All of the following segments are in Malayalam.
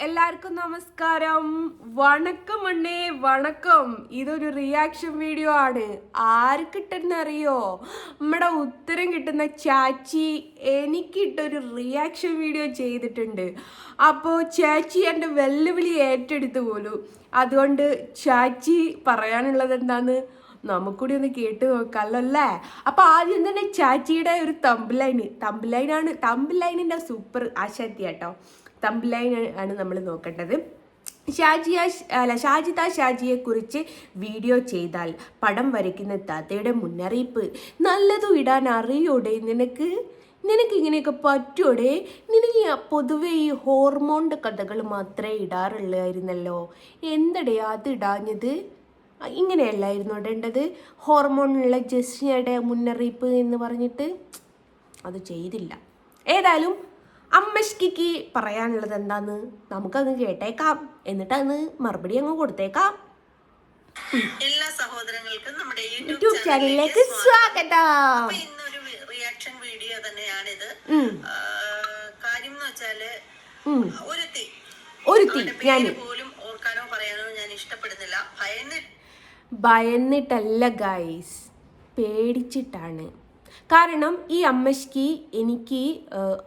എല്ലാവർക്കും നമസ്കാരം. വണക്കം അണ്ണേ, വണക്കം. ഇതൊരു റിയാക്ഷൻ വീഡിയോ ആണ്. ആര് കിട്ടുന്നറിയോ? നമ്മുടെ ഉത്തരം കിട്ടുന്ന ചാച്ചി എനിക്കിട്ടൊരു റിയാക്ഷൻ വീഡിയോ ചെയ്തിട്ടുണ്ട്. അപ്പോൾ ചാച്ചി എൻ്റെ വെല്ലുവിളി ഏറ്റെടുത്തു പോലും. അതുകൊണ്ട് ചാച്ചി പറയാനുള്ളത് എന്താന്ന് നമുക്കൂടി ഒന്ന് കേട്ട് നോക്കാമല്ലേ. അപ്പോൾ ആദ്യം തന്നെ ചാച്ചിയുടെ ഒരു തമ്പിലൈനിൻ്റെ സൂപ്പർ ആശാത്തി കേട്ടോ. തമ്പിലൈൻ ആണ് നമ്മൾ നോക്കേണ്ടത്. ഷാജിദ ഷാജിയെ കുറിച്ച് വീഡിയോ ചെയ്താൽ പടം വരയ്ക്കുന്ന താത്തയുടെ മുന്നറിയിപ്പ്. നല്ലതും ഇടാൻ അറിയോടെ നിനക്ക് ഇങ്ങനെയൊക്കെ പറ്റൂടെ? നിനക്ക് പൊതുവെ ഈ ഹോർമോണിൻ്റെ കഥകൾ മാത്രമേ ഇടാറുള്ളായിരുന്നല്ലോ, എന്തടേ അത് ഇടാഞ്ഞത്? ഇങ്ങനെയല്ലായിരുന്നു ഇടേണ്ടത്. ഹോർമോണിലുള്ള ജസ്റ്റിയുടെ മുന്നറിയിപ്പ് എന്ന് പറഞ്ഞിട്ട് അത് ചെയ്തില്ല. ഏതായാലും അമ്മശ്ക്ക് പറയാനുള്ളത് എന്താന്ന് നമുക്കങ്ങ് കേട്ടേക്കാം, എന്നിട്ട് അന്ന് മറുപടി അങ്ങ് കൊടുത്തേക്കാം. എല്ലാ സഹോദരങ്ങൾക്കും നമ്മുടെ യൂട്യൂബ് ചാനലിലേക്ക് സ്വാഗതം. ഇന്നൊരു റിയാക്ഷൻ വീഡിയോ തന്നെയാണിത്. കാര്യം എന്ന് വെച്ചാല് ഒരുത്തി ഞാൻ പോലും ഓർക്കാനോ പറയാനോ ഞാൻ ഇഷ്ടപ്പെടുന്നില്ല. ഭയന്നിട്ടല്ല ഗൈസ്, പേടിച്ചിട്ടാണ്. കാരണം ഈ അമ്മശ്ക്ക് എനിക്ക്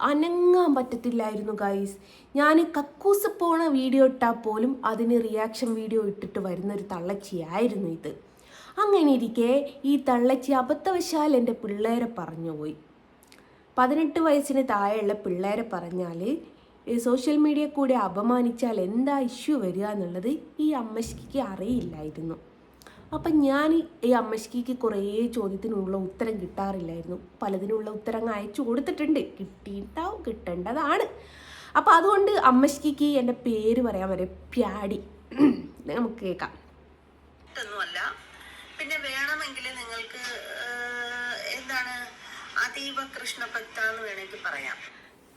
അനങ്ങാൻ പറ്റത്തില്ലായിരുന്നു ഗൈസ്. ഞാൻ കക്കൂസ് പോണ വീഡിയോ ഇട്ടാൽ പോലും അതിന് റിയാക്ഷൻ വീഡിയോ ഇട്ടിട്ട് വരുന്നൊരു തള്ളച്ചിയായിരുന്നു ഇത്. അങ്ങനെ ഇരിക്കെ ഈ തള്ളച്ചി അബദ്ധവശാൽ എൻ്റെ പിള്ളേരെ പറഞ്ഞുപോയി. 18 വയസ്സിന് താഴെയുള്ള പിള്ളേരെ പറഞ്ഞാൽ സോഷ്യൽ മീഡിയ കൂടെ അപമാനിച്ചാൽ എന്താ ഇഷ്യൂ വരിക എന്നുള്ളത് ഈ അമ്മശ്ക്ക് അറിയില്ലായിരുന്നു. അപ്പം ഞാൻ ഈ അമ്മശ്ക്ക് കുറേ ചോദ്യത്തിനുള്ള ഉത്തരം കിട്ടാറില്ലായിരുന്നു. പലതിനുള്ള ഉത്തരം അയച്ചു കൊടുത്തിട്ടുണ്ട്, കിട്ടേണ്ടതാണ്. അപ്പം അതുകൊണ്ട് അമ്മശ്ക്ക് എൻ്റെ പേര് പറയാൻ വരെ പ്യാടി. നമുക്ക് കേൾക്കാം. പിന്നെ വേണമെങ്കിൽ നിങ്ങൾക്ക് എന്താണ് അതീവ കൃഷ്ണഭക്ത എന്ന് വേണമെങ്കിൽ പറയാം.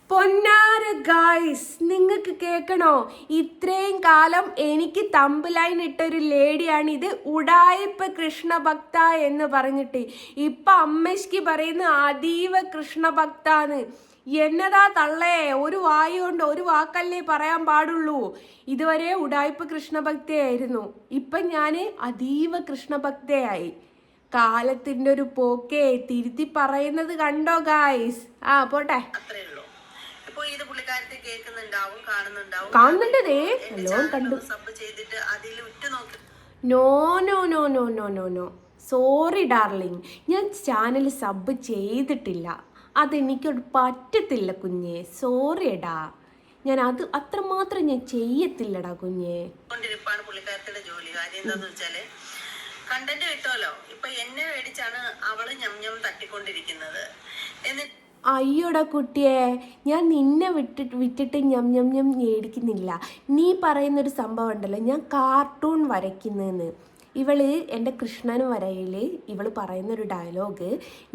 പൊന്നാര ഗായ്സ്, നിങ്ങൾക്ക് കേൾക്കണോ? ഇത്രയും കാലം എനിക്ക് തമ്പിലൈൻ ഇട്ടൊരു ലേഡിയാണ് ഇത്, ഉഡായിപ്പ് കൃഷ്ണഭക്ത എന്ന് പറഞ്ഞിട്ട്. ഇപ്പം അമ്മശ്ക്ക് പറയുന്ന അതീവ കൃഷ്ണഭക്താന്ന്. എന്നതാ തള്ളേ, ഒരു വായു കൊണ്ട് ഒരു വാക്കല്ലേ പറയാൻ പാടുള്ളൂ. ഇതുവരെ ഉഡായിപ്പ് കൃഷ്ണഭക്തയായിരുന്നു, ഇപ്പം ഞാൻ അതീവ കൃഷ്ണഭക്തയായി. കാലത്തിൻ്റെ ഒരു പോക്കേ തിരുത്തി പറയുന്നത് കണ്ടോ ഗായ്സ്? പോട്ടെ. കാണുന്നുണ്ടേ, കണ്ടു. No no no no no no no sorry darling, ഞാൻ ചാനൽ സബ് ചെയ്തിട്ടില്ല. അതെനിക്ക് പറ്റത്തില്ല കുഞ്ഞെ, സോറി എടാ. ഞാൻ അത്രമാത്രം ഞാൻ ചെയ്യത്തില്ലടാ കുഞ്ഞെ. പുള്ളിക്കാരത്തിന്റെ ജോലി കാര്യം എന്താന്ന് വെച്ചാല് കണ്ടന്റ് കിട്ടുമല്ലോ. ഇപ്പൊ എന്നെ മേടിച്ചാണ് അവള് ഞം തട്ടിക്കൊണ്ടിരിക്കുന്നത്. എന്നിട്ട് അയ്യോടാ കുട്ടിയെ, ഞാൻ നിന്നെ വിറ്റിട്ട് ഞം മേടിക്കുന്നില്ല. നീ പറയുന്നൊരു സംഭവം ഉണ്ടല്ലോ, ഞാൻ കാർട്ടൂൺ വരയ്ക്കുന്നതെന്ന്. ഇവള് എൻ്റെ കൃഷ്ണന് വരയിൽ ഇവള് പറയുന്നൊരു ഡയലോഗ്,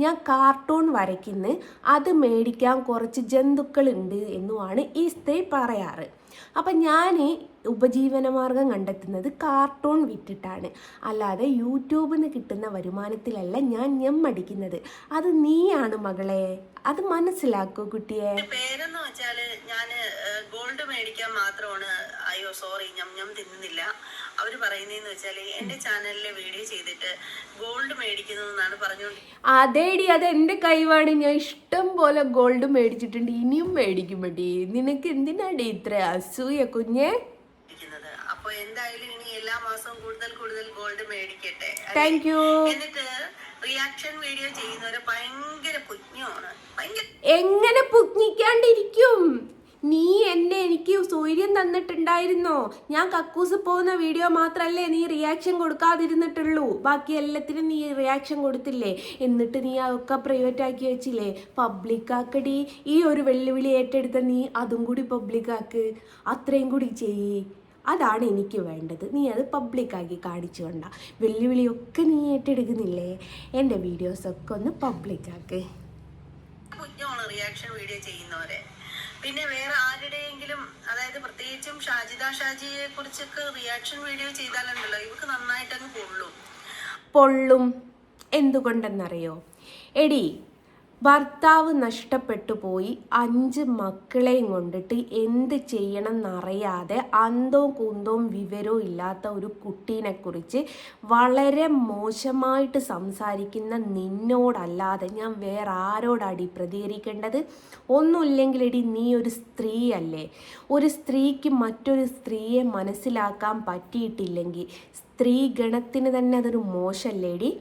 ഞാൻ കാർട്ടൂൺ വരയ്ക്കുന്നു, അത് മേടിക്കാൻ കുറച്ച് ജന്തുക്കളുണ്ട് എന്നുമാണ് ഈ സ്ത്രീ പറയാറ്. അപ്പം ഞാൻ ഉപജീവനമാർഗം കണ്ടെത്തുന്നത് കാർട്ടൂൺ വിറ്റിട്ടാണ്, അല്ലാതെ യൂട്യൂബിൽ നിന്ന് കിട്ടുന്ന വരുമാനത്തിലല്ല ഞാൻ ഞമ്മടിക്കുന്നത്. അത് നീയാണ് മകളെ, അത് മനസ്സിലാക്കൂ കുട്ടിയെ. പേരെന്ന് വെച്ചാല് ഞാന് ഗോൾഡ് മേടിക്കാൻ മാത്രമാണ്. അയ്യോ സോറി, ഞം തിന്നുന്നില്ല. അവര് പറയുന്നതെന്ന് വെച്ചാല് എന്റെ ചാനലിലെ വീഡിയോ ചെയ്തിട്ട് ഗോൾഡ് മേടിക്കുന്നു എന്നാണ് പറഞ്ഞോണ്ട്. അതേടി, അത് എൻ്റെ കഴിവാണ്. ഞാൻ ഇഷ്ടം പോലെ ഗോൾഡ് മേടിച്ചിട്ടുണ്ട്, ഇനിയും മേടിക്കുമ്പോഴേ. നിനക്ക് എന്തിനാടി ഇത്ര അസൂയ കുഞ്ഞെ? അപ്പൊ എന്തായാലും ഇനി എല്ലാ മാസവും കൂടുതൽ ഗോൾഡ് മേടിക്കട്ടെ. Thank you. എന്നിട്ട് റിയാക്ഷൻ വീഡിയോ ചെയ്യുന്നവരെ ഭയങ്കര പുജ്ഞമാണ്. എങ്ങനെ പുജ്ഞിക്കാണ്ടിരിക്കും? നീ എനിക്ക് സൗകര്യം തന്നിട്ടുണ്ടായിരുന്നോ? ഞാൻ കക്കൂസ് പോകുന്ന വീഡിയോ മാത്രമല്ലേ നീ റിയാക്ഷൻ കൊടുക്കാതിരുന്നിട്ടുള്ളൂ, ബാക്കി എല്ലാത്തിനും നീ റിയാക്ഷൻ കൊടുത്തില്ലേ? എന്നിട്ട് നീ അതൊക്കെ പ്രൈവറ്റ് ആക്കി വെച്ചില്ലേ? പബ്ലിക്കാക്കടി. ഈ ഒരു വെല്ലുവിളി ഏറ്റെടുത്ത നീ അതും കൂടി പബ്ലിക്കാക്ക്, അത്രയും കൂടി ചെയ്യ്. അതാണ് എനിക്ക് വേണ്ടത്. നീ അത് പബ്ലിക്കാക്കി കാണിച്ചു കൊണ്ട. വെല്ലുവിളിയൊക്കെ നീ ഏറ്റെടുക്കുന്നില്ലേ? എൻ്റെ വീഡിയോസൊക്കെ ഒന്ന് പബ്ലിക്കാക്ക്. റിയാക്ഷൻ വീഡിയോ ചെയ്യുന്നവരെ പിന്നെ വേറെ ആരുടെയെങ്കിലും, അതായത് പ്രത്യേകിച്ചും ഷാജിദ ഷാജിയെ കുറിച്ചൊക്കെ റിയാക്ഷൻ വീഡിയോ ചെയ്താലുണ്ടല്ലോ ഇവർക്ക് നന്നായിട്ടങ്ങ് പൊള്ളും. എന്തുകൊണ്ടെന്നറിയോ? എടി, ഭർത്താവ് നഷ്ടപ്പെട്ടു പോയി 5 മക്കളെയും കൊണ്ടിട്ട് എന്ത് ചെയ്യണം എന്നറിയാതെ അന്തവും കുന്തവും വിവരവും ഇല്ലാത്ത ഒരു കുട്ടീനെ കുറിച്ച് വളരെ മോശമായിട്ട് സംസാരിക്കുന്ന നിന്നോടല്ലാതെ ഞാൻ വേറെ ആരോടാടി പ്രതികരിക്കേണ്ടത്? ഒന്നുമില്ലെങ്കിലെടി നീ ഒരു സ്ത്രീയല്ലേ. ഒരു സ്ത്രീക്ക് മറ്റൊരു സ്ത്രീയെ മനസ്സിലാക്കാൻ പറ്റിയിട്ടില്ലെങ്കിൽ സ്ത്രീ ഗണത്തിന് തന്നെ അതൊരു മോശമല്ലേടി.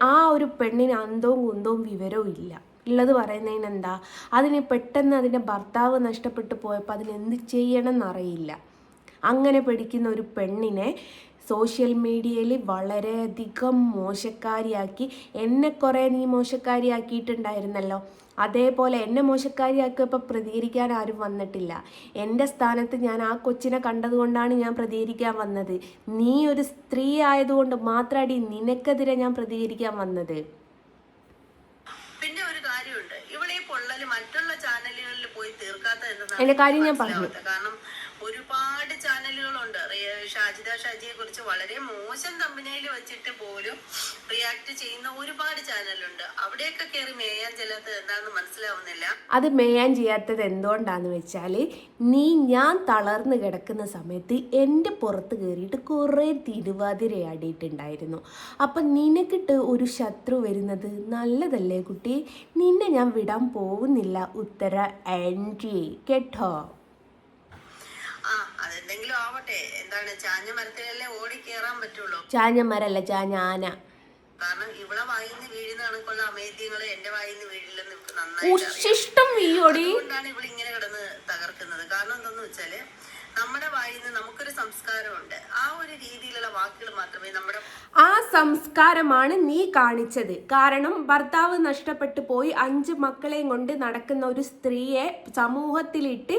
ആ ഒരു പെണ്ണിന് അന്തവും കുന്തവും വിവരവും ഇല്ല. ഉള്ളത് പറയുന്നതിന് എന്താ? അതിന് പെട്ടെന്ന് അതിൻ്റെ ഭർത്താവ് നഷ്ടപ്പെട്ടു പോയപ്പോൾ അതിനെന്ത് ചെയ്യണം എന്നറിയില്ല. അങ്ങനെ പഠിക്കുന്ന ഒരു പെണ്ണിനെ സോഷ്യൽ മീഡിയയിൽ വളരെയധികം മോശക്കാരിയാക്കി. എന്നെ കുറേ നീ മോശക്കാരിയാക്കിയിട്ടുണ്ടായിരുന്നല്ലോ. അതേപോലെ എന്നെ മോശക്കാരിയാക്കിയപ്പോൾ പ്രതികരിക്കാൻ ആരും വന്നിട്ടില്ല. എൻ്റെ സ്ഥാനത്ത് ഞാൻ ആ കൊച്ചിനെ കണ്ടതുകൊണ്ടാണ് ഞാൻ പ്രതികരിക്കാൻ വന്നത്. നീ ഒരു സ്ത്രീ ആയതുകൊണ്ട് മാത്രമടി നിനക്കെതിരെ ഞാൻ പ്രതികരിക്കാൻ വന്നത്. പിന്നെ ഒരു കാര്യമുണ്ട്, ഇവിടെ ഈ പൊള്ളല് മറ്റുള്ള ചാനലുകളിൽ പോയി തീർക്കാത്ത എൻ്റെ കാര്യം ഞാൻ പറഞ്ഞു. കാരണം ഒരുപാട് ചാനലുകളുണ്ട്. ഷാജിദ ഷാജിയെ കുറിച്ച് വളരെ മോശം തമ്പനയിൽ വെച്ചിട്ട് പോലും റിയാക്ട് ചെയ്യുന്ന ഒരുപാട് ചാനലുണ്ട്. അവിടെയൊക്കെ കയറി മേയാൻ ചെല്ലാത്തത് എന്താണെന്ന് മനസ്സിലാവുന്നില്ല. അത് മേയാൻ ചെയ്യാത്തത് എന്തുകൊണ്ടാന്ന് വെച്ചാൽ ഞാൻ തളർന്നു കിടക്കുന്ന സമയത്ത് എൻ്റെ പുറത്ത് കയറിയിട്ട് കുറേ തിരുവാതിരയാടിയിട്ടുണ്ടായിരുന്നു. അപ്പം നിനക്കിട്ട് ഒരു ശത്രു വരുന്നത് നല്ലതല്ലേ കുട്ടി? നിന്നെ ഞാൻ വിടാൻ പോകുന്നില്ല ഉത്തര ആൻറ്റി, കേട്ടോ? അതെന്തെങ്കിലും ആവട്ടെ. എന്താണ്, ചാഞ്ഞ മരത്തിലല്ലേ ഓടി കേറാൻ പറ്റുള്ളൂ. ചാഞ്ഞ മരല്ല, ചാഞ്ഞ ആന. കാരണം ഇവിടെ വായിന്ന് വീഴുന്ന കണക്കുള്ള അമേദ്യങ്ങള് എന്റെ വായിന്ന് വീഴില്ലെന്ന് നമുക്ക് നന്നായിട്ട് അതുകൊണ്ടാണ് ഇവിടെ ഇങ്ങനെ കിടന്ന് തകർക്കുന്നത്. കാരണം എന്താന്ന് വെച്ചാല് നമ്മുടെ വായിന്ന് നമുക്കൊരു സംസ്കാരമുണ്ട്. ആ ഒരു രീതിയിലുള്ള വാക്കുകൾ മാത്രമേ നമ്മുടെ ആ സംസ്കാരമാണ് നീ കാണിച്ചത്. കാരണം ഭർത്താവ് നഷ്ടപ്പെട്ടു പോയി 5 മക്കളെയും കൊണ്ട് നടക്കുന്ന ഒരു സ്ത്രീയെ സമൂഹത്തിലിട്ട്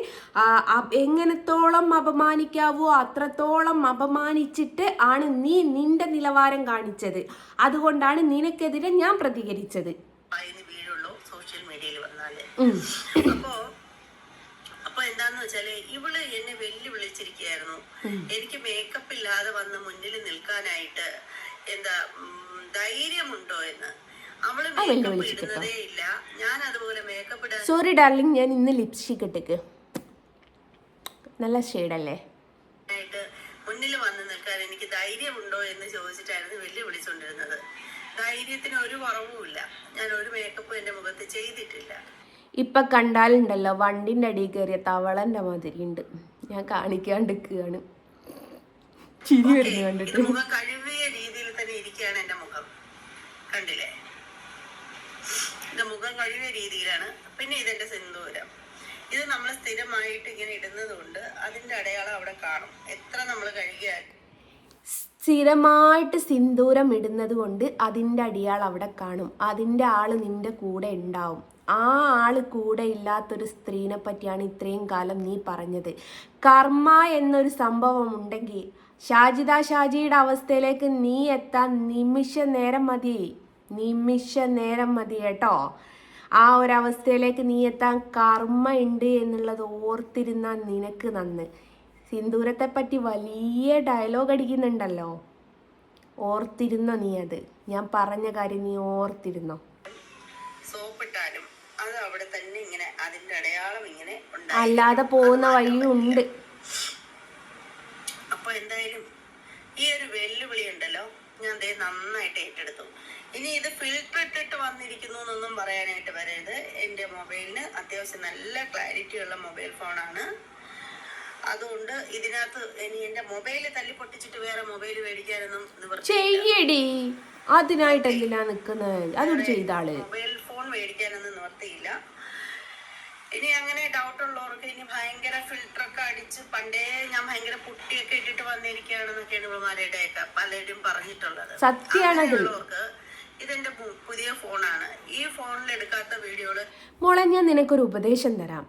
എങ്ങനത്തോളം അപമാനിക്കാവോ അത്രത്തോളം അപമാനിച്ചിട്ട് ആണ് നീ നിന്റെ നിലവാരം കാണിച്ചത്. അതുകൊണ്ടാണ് നിനക്കെതിരെ ഞാൻ പ്രതികരിച്ചത്. വായിന്ന് വീഴുള്ളൂ സോഷ്യൽ മീഡിയയിൽ വന്നാല്. അപ്പൊ എന്താന്ന് വെച്ചാല് ഇവള് എന്നെ വെല്ലുവിളിച്ചിരിക്കുകയായിരുന്നു. എനിക്ക് മേക്കപ്പ് ഇല്ലാതെ വന്ന് മുന്നിൽ നിൽക്കാനായിട്ട് എന്താ ധൈര്യമുണ്ടോ എന്ന്. അവള് മേക്കപ്പ് ഇടുന്നതേ ഇല്ല. ഞാൻ അതുപോലെ മേക്കപ്പ് ഇടാൻ. സോറി ഡാർലിംഗ്, ഞാൻ ഇന്ന് ലിപ്സ്റ്റിക് ഇട്ടേക്ക്. നല്ല ഷെയ്ഡല്ലേ? മുന്നിൽ വന്ന് നിൽക്കാൻ എനിക്ക് ധൈര്യമുണ്ടോ എന്ന് ചോദിച്ചിട്ടായിരുന്നു വെല്ലുവിളിച്ചോണ്ടിരുന്നത്. ധൈര്യത്തിന് ഒരു കുറവുമില്ല. ഞാൻ ഒരു മേക്കപ്പും എന്റെ മുഖത്ത് ചെയ്തിട്ടില്ല. ഇപ്പം കണ്ടാലുണ്ടല്ലോ വണ്ടിൻ്റെ അടിയിൽ കയറിയ തവളൻ്റെ മാതിരി ഉണ്ട്. ഞാൻ കാണിക്കാണ്ടിരിക്കുകയാണ്. ചിരി വരുന്നു കണ്ടിട്ട്. മുഖം കഴുകിയ രീതിയിൽ തന്നെ ഇരിക്കുകയാണ് എന്റെ മുഖം. കണ്ടില്ലേ, എന്റെ മുഖം കഴുകിയ രീതിയിലാണ്. പിന്നെ ഇതെന്റെ സിന്ദൂരം. ഇത് നമ്മൾ സ്ഥിരമായിട്ട് ഇങ്ങനെ ഇടുന്നത് കൊണ്ട് അതിന്റെ അടയാളം അവിടെ കാണും. എത്ര നമ്മൾ കഴുകിയാൽ സ്ഥിരമായിട്ട് സിന്ദൂരം ഇടുന്നത് കൊണ്ട് അതിൻ്റെ അടിയാൾ അവിടെ കാണും. അതിൻ്റെ ആൾ നിൻ്റെ കൂടെ ഉണ്ടാവും. ആ ആള് കൂടെ ഇല്ലാത്തൊരു സ്ത്രീനെ പറ്റിയാണ് ഇത്രയും കാലം നീ പറഞ്ഞത്. കർമ്മ എന്നൊരു സംഭവം ഉണ്ടെങ്കിൽ ഷാജിദ ഷാജിയുടെ അവസ്ഥയിലേക്ക് നീ എത്താൻ നിമിഷ നേരം മതി കേട്ടോ. ആ ഒരവസ്ഥയിലേക്ക് നീ എത്താൻ കർമ്മ ഉണ്ട് എന്നുള്ളത് ഓർത്തിരുന്ന നിനക്ക് നന്ന്. സിന്ദൂരത്തെ പറ്റി വലിയ ഡയലോഗ് അടിക്കുന്നുണ്ടല്ലോ, ഓർത്തിരുന്നോ നീ? അത് ഞാൻ പറഞ്ഞ കാര്യം നീ ഓർത്തിരുന്നോ? സോപ്പിട്ടാലും അത് അവിടെ തന്നെ ഇങ്ങനെ അതിന്റെ അടയാളം ഇങ്ങനെ അല്ലാതെ പോകുന്ന വഴിയുണ്ട്. അപ്പൊ എന്തായാലും ഈ ഒരു വെല്ലുവിളി ഉണ്ടല്ലോ ഞാൻ നന്നായിട്ട് ഏറ്റെടുത്തു. ഇനി ഇത് ഫിൽറ്റർ ഇട്ടിട്ട് വന്നിരിക്കുന്നു എന്നൊന്നും പറയാനായിട്ട് വരരുത്. എന്റെ മൊബൈലിന് അത്യാവശ്യം നല്ല ക്ലാരിറ്റി ഉള്ള മൊബൈൽ ഫോണാണ്. അതുകൊണ്ട് ഇതിനകത്ത് ഇനി എന്റെ മൊബൈല് തല്ലി പൊട്ടിച്ചിട്ട് വേറെ മൊബൈൽ മേടിക്കാനൊന്നും ചെയ്യടി. അതിനായിട്ട് എന്തിനാ നിക്കുന്നത്? അതോട് ചെയ്താള്. മൊബൈൽ ഫോൺ മേടിക്കാനൊന്നും നിവർത്തിയില്ല. ഇനി അങ്ങനെ ഡൗട്ട് ഉള്ളവർക്ക് ഇനി ഭയങ്കര ഫിൽറ്റർ ഒക്കെ അടിച്ച് പണ്ടേ ഞാൻ ഭയങ്കര പുട്ടിയൊക്കെ ഇട്ടിട്ട് വന്നിരിക്കുകയാണെന്നൊക്കെയാണ് ഇവന്മാരുടെയൊക്കെ പലരും പറഞ്ഞിട്ടുള്ളത്. സത്യമുള്ളവർക്ക് ഇതെന്റെ പുതിയ ഫോണാണ്. ഈ ഫോണിൽ എടുക്കാത്ത വീഡിയോകള് മോളെ ഞാൻ നിനക്കൊരു ഉപദേശം തരാം.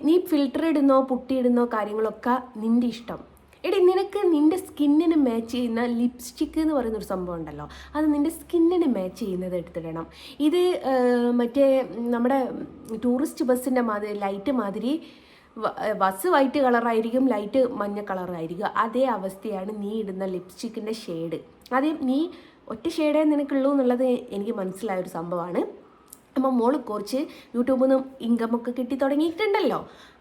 നീ ഫിൽറ്റർ ഇടുന്നോ പുട്ടിയിടുന്നോ കാര്യങ്ങളൊക്കെ നിൻ്റെ ഇഷ്ടം. എടി നിനക്ക് നിൻ്റെ സ്കിന്നിന് മാച്ച് ചെയ്യുന്ന ലിപ്സ്റ്റിക്ക് എന്ന് പറയുന്നൊരു സംഭവം ഉണ്ടല്ലോ, അത് നിൻ്റെ സ്കിന്നിന് മാച്ച് ചെയ്യുന്നത് എടുത്തിടണം. ഇത് മറ്റേ നമ്മുടെ ടൂറിസ്റ്റ് ബസ്സിൻ്റെ മാതിരി ലൈറ്റ് മാതിരി ബസ് വൈറ്റ് കളറായിരിക്കും, ലൈറ്റ് മഞ്ഞ കളറായിരിക്കും. അതേ അവസ്ഥയാണ് നീ ഇടുന്ന ലിപ്സ്റ്റിക്കിൻ്റെ ഷെയ്ഡ്. അത് നീ ഒറ്റ ഷെയ്ഡേ നിനക്കുള്ളൂ എന്നുള്ളത് എനിക്ക് മനസ്സിലായൊരു സംഭവമാണ്. നമ്മൾ മോള് കുറച്ച് യൂട്യൂബിൽ നിന്ന് ഇൻകമൊക്കെ കിട്ടി തുടങ്ങിയിട്ടുണ്ടല്ലോ.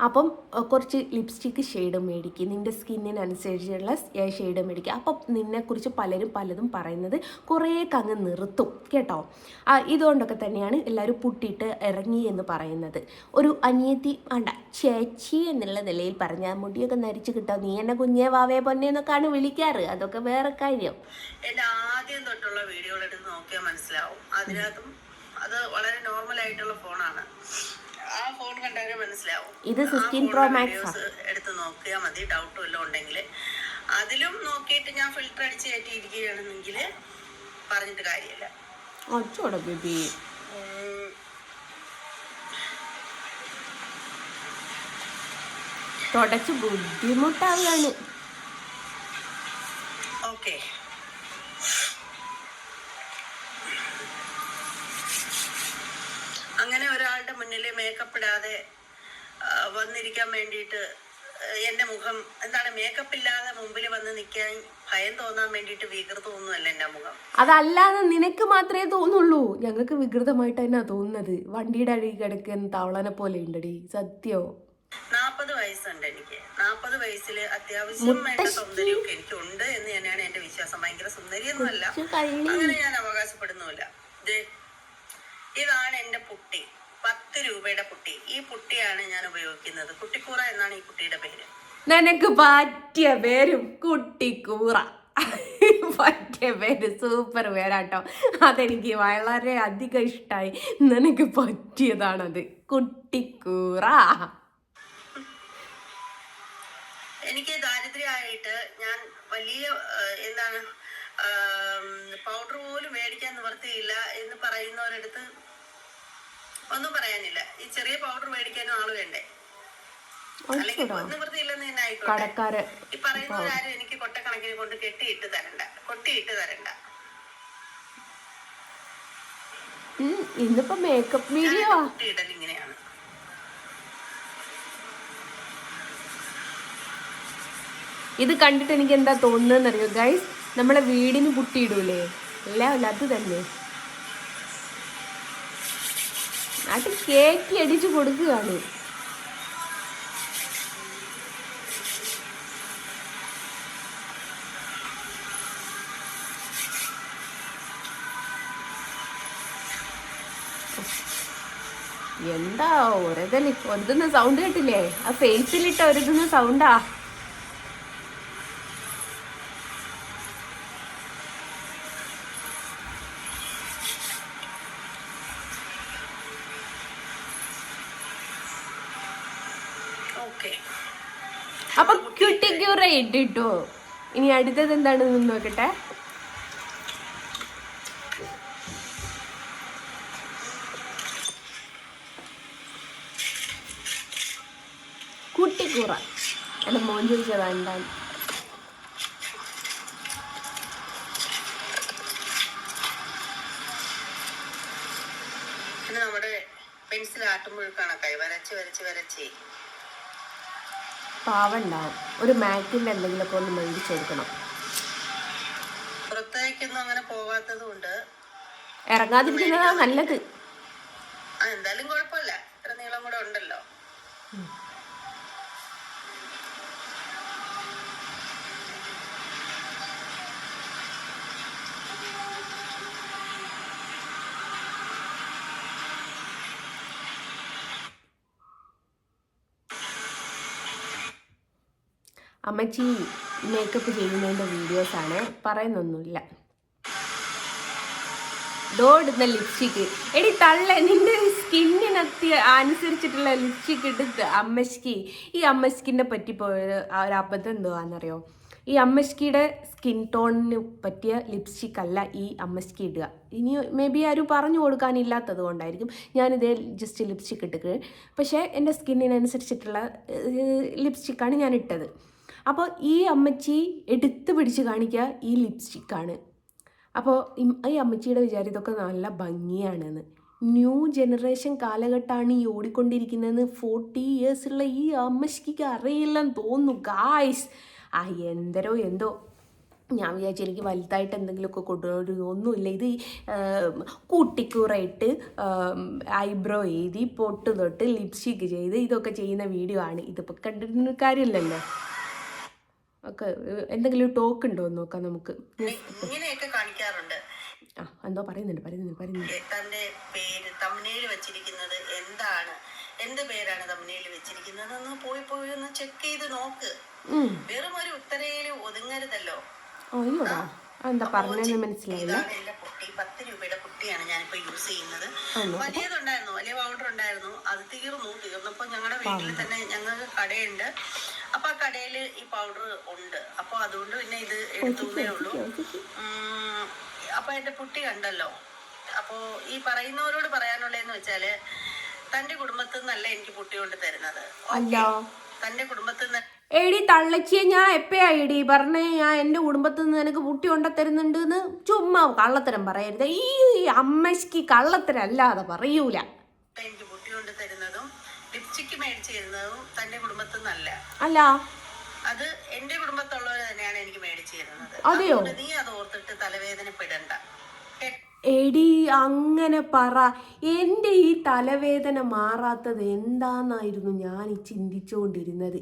അപ്പം കുറച്ച് ലിപ്സ്റ്റിക്ക് ഷെയ്ഡ് മേടിക്കുക, നിൻ്റെ സ്കിന്നിനനുസരിച്ചുള്ള ഷെയ്ഡ് മേടിക്കുക. അപ്പം നിന്നെക്കുറിച്ച് പലതും പറയുന്നത് കുറേയൊക്കെ അങ്ങ് നിർത്തും കേട്ടോ. ഇതുകൊണ്ടൊക്കെ തന്നെയാണ് എല്ലാവരും പുട്ടിയിട്ട് ഇറങ്ങി എന്ന് പറയുന്നത്. ഒരു അനിയത്തി വേണ്ട ചേച്ചി എന്നുള്ള നിലയിൽ പറഞ്ഞാൽ മുടിയൊക്കെ നരിച്ച് കിട്ടാം, നീ എന്നെ കുഞ്ഞേ വാവേ പൊന്നെ എന്നൊക്കെയാണ് വിളിക്കാറ്, അതൊക്കെ വേറെ കാര്യം. എന്റെ ആദ്യം തൊട്ടുള്ള വീഡിയോകൾ എടുത്ത് നോക്കിയാൽ മനസ്സിലാവും, അതിനകത്തും അത് വളരെ നോർമൽ ആയിട്ടുള്ള ഫോണാണ്. ആ ഫോൺ കണ്ടാൽ മനസ്സിലാവും. ഇത് 16 Pro Max എടുത്ത് നോക്കിയാൽ മതി, ഡൗട്ട് വല്ലതും ഉണ്ടെങ്കിൽ. അതിലും നോക്കിയിട്ട് ഞാൻ ഫിൽറ്റർ അടിച്ച് കയറ്റിയിരിക്കുകയാണെന്നെങ്കിൽ പറഞ്ഞിട്ട് കാര്യമില്ല. ബേബി തുടച്ച് ബുദ്ധിമുട്ടാവുകയാണ്. ഓക്കെ, അങ്ങനെ ഒരാളുടെ മുന്നിൽ മേക്കപ്പ് ഇടാതെ വന്നിരിക്കാൻ വേണ്ടിയിട്ട് എന്റെ മുഖം എന്താണ്, മേക്കപ്പ് ഇല്ലാതെ മുമ്പിൽ വന്ന് നിൽക്കാൻ ഭയം തോന്നാൻ വേണ്ടിയിട്ട് വികൃതമൊന്നുമല്ല എന്റെ മുഖം. അതല്ലാതെ നിനക്ക് മാത്രമേ തോന്നുള്ളൂ, ഞങ്ങൾക്ക് വികൃതമായിട്ട് തന്നെയാ തോന്നുന്നത്. വണ്ടിയുടെ അഴുകി കിടക്കുന്ന തവളനെ പോലെ ഉണ്ടടി, സത്യോ. 40 വയസ്സുണ്ട് എനിക്ക്. 40 വയസ്സിൽ അത്യാവശ്യം വേണ്ട സൗന്ദര്യമൊക്കെ എനിക്കുണ്ട് എന്ന് തന്നെയാണ് എന്റെ വിശ്വാസം. ഭയങ്കര സുന്ദരിയൊന്നുമല്ല, അങ്ങനെ ഞാൻ അവകാശപ്പെടുന്നുമില്ല. ഇതാണ് എന്റെ പുട്ടി, 10 രൂപയുടെ പുട്ടി. ഈ പുട്ടിയാണ് ഞാൻ ഉപയോഗിക്കുന്നത്. കുട്ടിക്കൂറ എന്നാണ് ഈ കുട്ടിയുടെ പേര്. നിനക്ക് പറ്റിയ പേരും കുട്ടിക്കൂറ, പറ്റിയ പേര്, സൂപ്പർ പേരാട്ടോ. അതെനിക്ക് വളരെ അധികം ഇഷ്ടമായി. നിനക്ക് പറ്റിയതാണത്, കുട്ടിക്കൂറ. എനിക്ക് ദാരിദ്ര്യമായിട്ട് ഞാൻ വലിയ എന്താണ് പൗഡർ പോലും മേടിക്കാൻ നിവർത്തിയില്ല എന്ന് പറയുന്നവരടുത്ത് ഒന്നും പറയാനില്ല. ഈ ചെറിയ പൗഡർ മേടിക്കാനും ആള് വേണ്ടേ? അല്ലെങ്കിൽ നിവൃത്തിയില്ലെന്ന് തന്നെ ആയിക്കോട്ടെ. ഈ പറയുന്നവരാരും എനിക്ക് കൊട്ടക്കണക്കിന് കൊണ്ട് കൊട്ടിയിട്ട് തരണ്ട. ഇന്നിപ്പോ മേക്കപ്പ് വീഡിയോ കൊട്ടിയിടൽ ഇങ്ങനെയാണ്. ഇത് കണ്ടിട്ട് എനിക്ക് എന്താ തോന്നുന്നതെന്നറിയോ ഗൈസ്, നമ്മളെ വീടിന് പുട്ടിയിടൂലേ, അല്ല അത് തന്നെ അത് കേക്ക് അടിച്ചു കൊടുക്കുകയാണ്. എന്താ ഒരുതുന്ന സൗണ്ട് കേട്ടില്ലേ? ആ ഫേസിലിട്ട ഒരുതുന്ന സൗണ്ടാ. അപ്പൊ കുട്ടിക്കൂറ ഇട്ടിട്ടോ. ഇനി അടുത്തത് എന്താണെന്ന് നോക്കട്ടെ. കുട്ടിക്കൂറ എന്റെ മോൻ ചോദിച്ചതാ എന്താണ്. നമ്മുടെ പെൻസിൽ ആട്ടുമ്പോഴേക്കാണ് കൈ വരച്ച് പാവണ്ടാവും. ഒരു മാറ്റിന്റെ എന്തെങ്കിലുമൊക്കെ ഒന്ന് മേടിച്ചു കൊടുക്കണം. പുറത്തേക്കൊന്നും അങ്ങനെ പോകാത്തത് കൊണ്ട് ഇറങ്ങാതിരിക്കുന്നതാ നല്ലത്. എന്തായാലും കുഴപ്പമില്ല, ഇത്ര നീളം കൂടെ ഉണ്ടല്ലോ. അമ്മച്ചി മേക്കപ്പ് ചെയ്യുന്നതിൻ്റെ വീഡിയോസാണ്, പറയുന്നൊന്നുമില്ല. ഇടുന്ന ലിപ്സ്റ്റിക്ക് എടി തള്ള, നിന്റെ അനുസരിച്ചിട്ടുള്ള ലിപ്സ്റ്റിക്ക് എടുത്ത് അമ്മശ്ക്ക്. ഈ അമ്മശ്ക്കിനെ പറ്റി പോയത് ഒരു അബദ്ധം എന്തുവാണെന്നറിയോ? ഈ അമ്മശ്ക്കിയുടെ സ്കിൻ ടോണിന് പറ്റിയ ലിപ്സ്റ്റിക് അല്ല ഈ അമ്മശ്ക്ക് ഇടുക. ഇനി മേ ബി ആരും പറഞ്ഞു കൊടുക്കാനില്ലാത്തത് കൊണ്ടായിരിക്കും ഞാനിതേ ജസ്റ്റ് ലിപ്സ്റ്റിക്ക് ഇട്ടിട്ട്. പക്ഷേ എൻ്റെ സ്കിന്നിനനുസരിച്ചിട്ടുള്ള ലിപ്സ്റ്റിക്കാണ് ഞാൻ ഇട്ടത്. അപ്പോൾ ഈ അമ്മച്ചി എടുത്ത് പിടിച്ച് കാണിക്കുക ഈ ലിപ്സ്റ്റിക്കാണ്. അപ്പോൾ ഈ അമ്മച്ചിയുടെ വിചാരം ഇതൊക്കെ നല്ല ഭംഗിയാണെന്ന്. ന്യൂ ജനറേഷൻ കാലഘട്ടമാണ് ഈ ഓടിക്കൊണ്ടിരിക്കുന്നതെന്ന് 40 ഇയേഴ്സുള്ള ഈ അമ്മച്ചിക്ക് അറിയില്ലെന്ന് തോന്നുന്നു ഗായ്സ്. എന്തോ ഞാൻ വിചാരിച്ചു എനിക്ക് വലുതായിട്ട് എന്തെങ്കിലുമൊക്കെ കൊണ്ടുവരും. ഒന്നുമില്ല. ഇത് കൂട്ടിക്കൂറായിട്ട് ഐബ്രോ എഴുതി പൊട്ട് തൊട്ട് ലിപ്സ്റ്റിക്ക് ചെയ്ത് ഇതൊക്കെ ചെയ്യുന്ന വീഡിയോ ആണ്. ഇതിപ്പോൾ കണ്ടിരുന്ന കാര്യമില്ലല്ലോ. ഒക്കെ എന്തെങ്കിലും ടോക്ക് ഉണ്ടോ എന്ന് നോക്കാം നമുക്ക്. ഇങ്ങനെയൊക്കെ കാണിക്കാറുണ്ട്. എന്തോ പറയുന്നുണ്ട്. തന്റെ പേര് തംബ്നെയിൽ വെച്ചിരിക്കുന്നത് എന്താണ്, എന്ത് പേരാണ് തംബ്നെയിൽ വെച്ചിരിക്കുന്നത് എന്ന് പോയി ഒന്ന് ചെക്ക് ചെയ്ത് നോക്ക്. വെറും ഒരു ഉത്തരയിൽ ഒതുങ്ങരുതല്ലോ. അയ്യോടാ, എന്താ പറഞ്ഞെന്ന് മനസ്സിലായില്ല. ഇതാണ് എന്റെ പുട്ടി. 10 രൂപയുടെ പുട്ടിയാണ് ഞാനിപ്പോ യൂസ് ചെയ്യുന്നത്. വലിയതുണ്ടായിരുന്നു, വലിയ പൗഡർ ഉണ്ടായിരുന്നു. അത് തീർന്നപ്പോ ഞങ്ങളുടെ വീട്ടിൽ തന്നെ ഞങ്ങൾക്ക് കടയുണ്ട്. അപ്പൊ ആ കടയിൽ ഈ പൗഡർ ഉണ്ട്. അപ്പൊ അതുകൊണ്ട് പിന്നെ ഇത് എടുത്തേ ഉള്ളൂ. അപ്പൊ എന്റെ പുട്ടി കണ്ടല്ലോ. അപ്പോ ഈ പറയുന്നവരോട് പറയാനുള്ളതെന്ന് വെച്ചാല്, തന്റെ കുടുംബത്തിൽ നിന്നല്ല എനിക്ക് പുട്ടി കൊണ്ട് തരുന്നത്. തന്റെ കുടുംബത്തിൽ നിന്ന്. എടി തള്ളച്ചിയെ, ഞാൻ എപ്പോഴാ എടി പറഞ്ഞേ ഞാൻ എൻ്റെ കുടുംബത്തിൽ നിന്ന് എനിക്ക് പുട്ടി കൊണ്ടുത്തരുന്നുണ്ട് എന്ന്? ചുമ്മാ കള്ളത്തരം പറയരുത്. ഈ അമ്മയ്ക്ക് കള്ളത്തരം അല്ലാതെ പറയൂല. എനിക്ക് പുട്ടി കൊണ്ട് തരുന്നതും ലിപ്സ്റ്റിക്ക് മേടിച്ചു തരുന്നതും തന്റെ കുടുംബത്തിൽ നിന്നല്ല. അല്ല, അത് എന്റെ കുടുംബത്തുള്ളവർ തന്നെയാണ് എനിക്ക് മേടിച്ചു തരുന്നത്. അതെയോ? നീ അത് ഓർത്തിട്ട് തലവേദനപ്പെടണ്ട. എടി അങ്ങനെ പറ. എൻ്റെ ഈ തലവേദന മാറാത്തത് എന്താന്നായിരുന്നു ഞാൻ ചിന്തിച്ചുകൊണ്ടിരുന്നത്.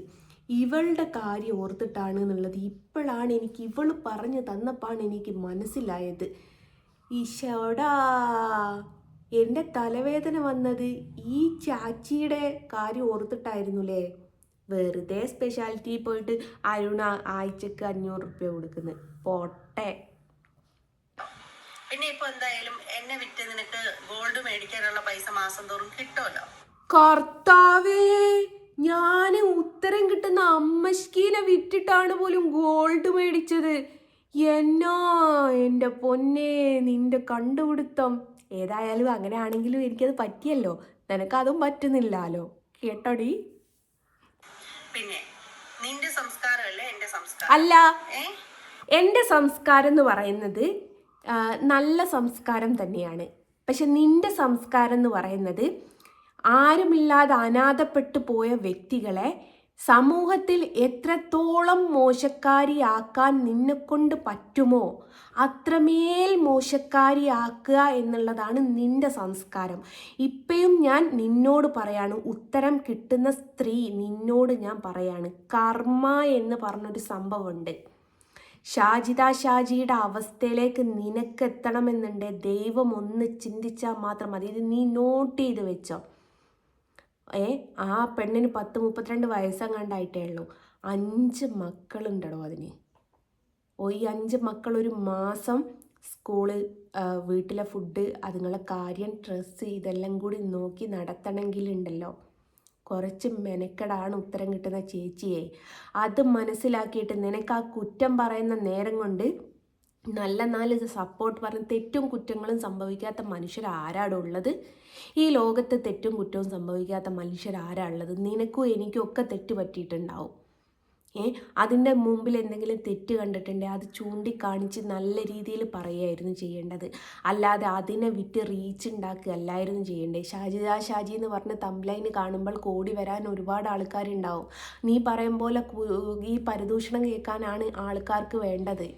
ഇവളുടെ കാര്യം ഓർത്തിട്ടാണ് എന്നുള്ളത് ഇപ്പോഴാണ് എനിക്ക് ഇവള് പറഞ്ഞു തന്നപ്പാണ് എനിക്ക് മനസ്സിലായത്. ഈശോടാ, എൻ്റെ തലവേദന വന്നത് ഈ ചാച്ചിയുടെ കാര്യം ഓർത്തിട്ടായിരുന്നുല്ലേ. വെറുതെ സ്പെഷ്യാലിറ്റി പോയിട്ട് അരുണ ആഴ്ചക്ക് 500 രൂപ കൊടുക്കുന്നു. പോട്ടെ. പിന്നെ ഇപ്പൊ എന്തായാലും എന്നെ വിറ്റ് നിനക്ക് ഗോൾഡ് മേടിക്കാനുള്ള പൈസ മാസം തോറും കിട്ടുമല്ലോ. കർത്താവേ, ഞാൻ ഉത്തരം കിട്ടുന്ന അമ്മശ്കീനെ വിറ്റിട്ടാണ് പോലും ഗോൾഡ് മേടിച്ചത്. എന്നാ എൻ്റെ പൊന്നെ, നിന്റെ കണ്ടുപിടുത്തം. ഏതായാലും അങ്ങനെ ആണെങ്കിലും എനിക്കത് പറ്റിയല്ലോ, നിനക്കതും പറ്റുന്നില്ലല്ലോ. കേട്ടോടി. പിന്നെ നിന്റെ സംസ്കാരമല്ലേ എന്റെ സംസ്കാരം? അല്ല, എൻ്റെ സംസ്കാരം എന്ന് പറയുന്നത് നല്ല സംസ്കാരം തന്നെയാണ്. പക്ഷെ നിന്റെ സംസ്കാരം എന്ന് പറയുന്നത് ആരുമില്ലാതെ അനാഥപ്പെട്ടു പോയ വ്യക്തികളെ സമൂഹത്തിൽ എത്രത്തോളം മോശക്കാരിയാക്കാൻ നിന്നെക്കൊണ്ട് പറ്റുമോ അത്രമേൽ മോശക്കാരിയാക്കുക എന്നുള്ളതാണ് നിന്റെ സംസ്കാരം. ഇപ്പോഴും ഞാൻ നിന്നോട് പറയാണ്, ഉത്തരം കിട്ടുന്ന സ്ത്രീ നിന്നോട് ഞാൻ പറയാണ്, കർമ്മ എന്ന് പറഞ്ഞൊരു സംഭവമുണ്ട്. ഷാജിയുടെ അവസ്ഥയിലേക്ക് നിനക്ക് എത്തണമെന്നുണ്ട് ദൈവം ഒന്ന് ചിന്തിച്ചാൽ മാത്രം മതി. ഇത് നീ നോട്ട് ചെയ്ത് വെച്ചോ. ആ പെണ്ണിന് 32 വയസ്സെങ്ങാണ്ടായിട്ടേ ഉള്ളൂ. 5 മക്കളുണ്ടോ അതിന്. ഈ 5 മക്കൾ ഒരു മാസം സ്കൂള്, വീട്ടിലെ ഫുഡ്, അതുങ്ങളെ കാര്യം, ഡ്രസ്സ്, ഇതെല്ലാം കൂടി നോക്കി നടത്തണമെങ്കിലുണ്ടല്ലോ കുറച്ച് മെനക്കെടാണ് ഉത്തരം കിട്ടുന്ന ചേച്ചിയെ. അത് മനസ്സിലാക്കിയിട്ട് നിനക്ക് ആ കുറ്റം പറയുന്ന നേരം കൊണ്ട് നല്ല 4 സപ്പോർട്ട് പറഞ്ഞ് തെറ്റും കുറ്റങ്ങളും സംഭവിക്കാത്ത മനുഷ്യരാരാടുള്ളത്? ഈ ലോകത്ത് തെറ്റും കുറ്റവും സംഭവിക്കാത്ത മനുഷ്യരാരാളുള്ളത്? നിനക്കും എനിക്കും ഒക്കെ തെറ്റ് പറ്റിയിട്ടുണ്ടാവും. അതിൻ്റെ മുമ്പിൽ എന്തെങ്കിലും തെറ്റ് കണ്ടിട്ടുണ്ടെങ്കിൽ അത് ചൂണ്ടിക്കാണിച്ച് നല്ല രീതിയിൽ പറയുകയായിരുന്നു ചെയ്യേണ്ടത്. അല്ലാതെ അതിനെ വിറ്റ് റീച്ച് ഉണ്ടാക്കുക അല്ലായിരുന്നു ചെയ്യേണ്ടത്. ഷാജി എന്ന് പറഞ്ഞ തംബ്ലൈന് കാണുമ്പോൾ കോടി വരാൻ ഒരുപാട് ആൾക്കാരുണ്ടാവും. നീ പറയും പോലെ ഈ പരദൂഷണം കേൾക്കാനാണ് ആൾക്കാർക്ക് വേണ്ടത്.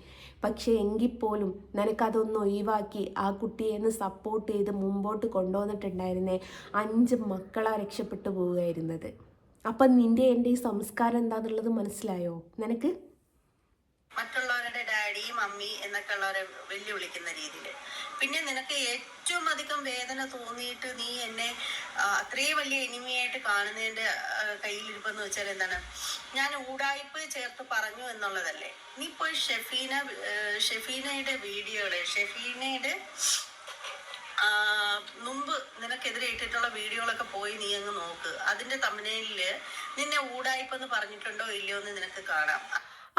പക്ഷേ എങ്കിൽ പോലും നിനക്കതൊന്ന് ഒഴിവാക്കി ആ കുട്ടിയെ സപ്പോർട്ട് ചെയ്ത് മുമ്പോട്ട് കൊണ്ടുവന്നിട്ടുണ്ടായിരുന്നേ 5 മക്കളാ രക്ഷപ്പെട്ടു പോവുകയായിരുന്നത്. അപ്പം നിന്റെ എൻ്റെ ഈ സംസ്കാരം എന്താന്നുള്ളത് മനസ്സിലായോ നിനക്ക്? മറ്റുള്ളവരുടെ ഡാഡി മമ്മി എന്നൊക്കെ ഉള്ളവരെ വെല്ലുവിളിക്കുന്ന രീതിയിൽ. പിന്നെ നിനക്ക് ഏറ്റവും അധികം വേദന തോന്നിയിട്ട് നീ എന്നെ അത്രയും വലിയ എനിമിയായിട്ട് കാണുന്നതിന്റെ കയ്യിലിരിപ്പെന്ന് വെച്ചാൽ എന്താണ്? ഞാൻ ഊടായ്പ ചേർത്ത് പറഞ്ഞു എന്നുള്ളതല്ലേ. നീ പോയി ഷെഫീനയുടെ വീഡിയോകള്, ഷെഫീനയുടെ മുമ്പ് നിനക്കെതിരെ ഇട്ടിട്ടുള്ള വീഡിയോകളൊക്കെ പോയി നീ അങ്ങ് നോക്ക്. അതിന്റെ തംബ്നെയിലില് നിന്നെ ഊടായ്പെന്ന് പറഞ്ഞിട്ടുണ്ടോ ഇല്ലയോ എന്ന് നിനക്ക് കാണാം.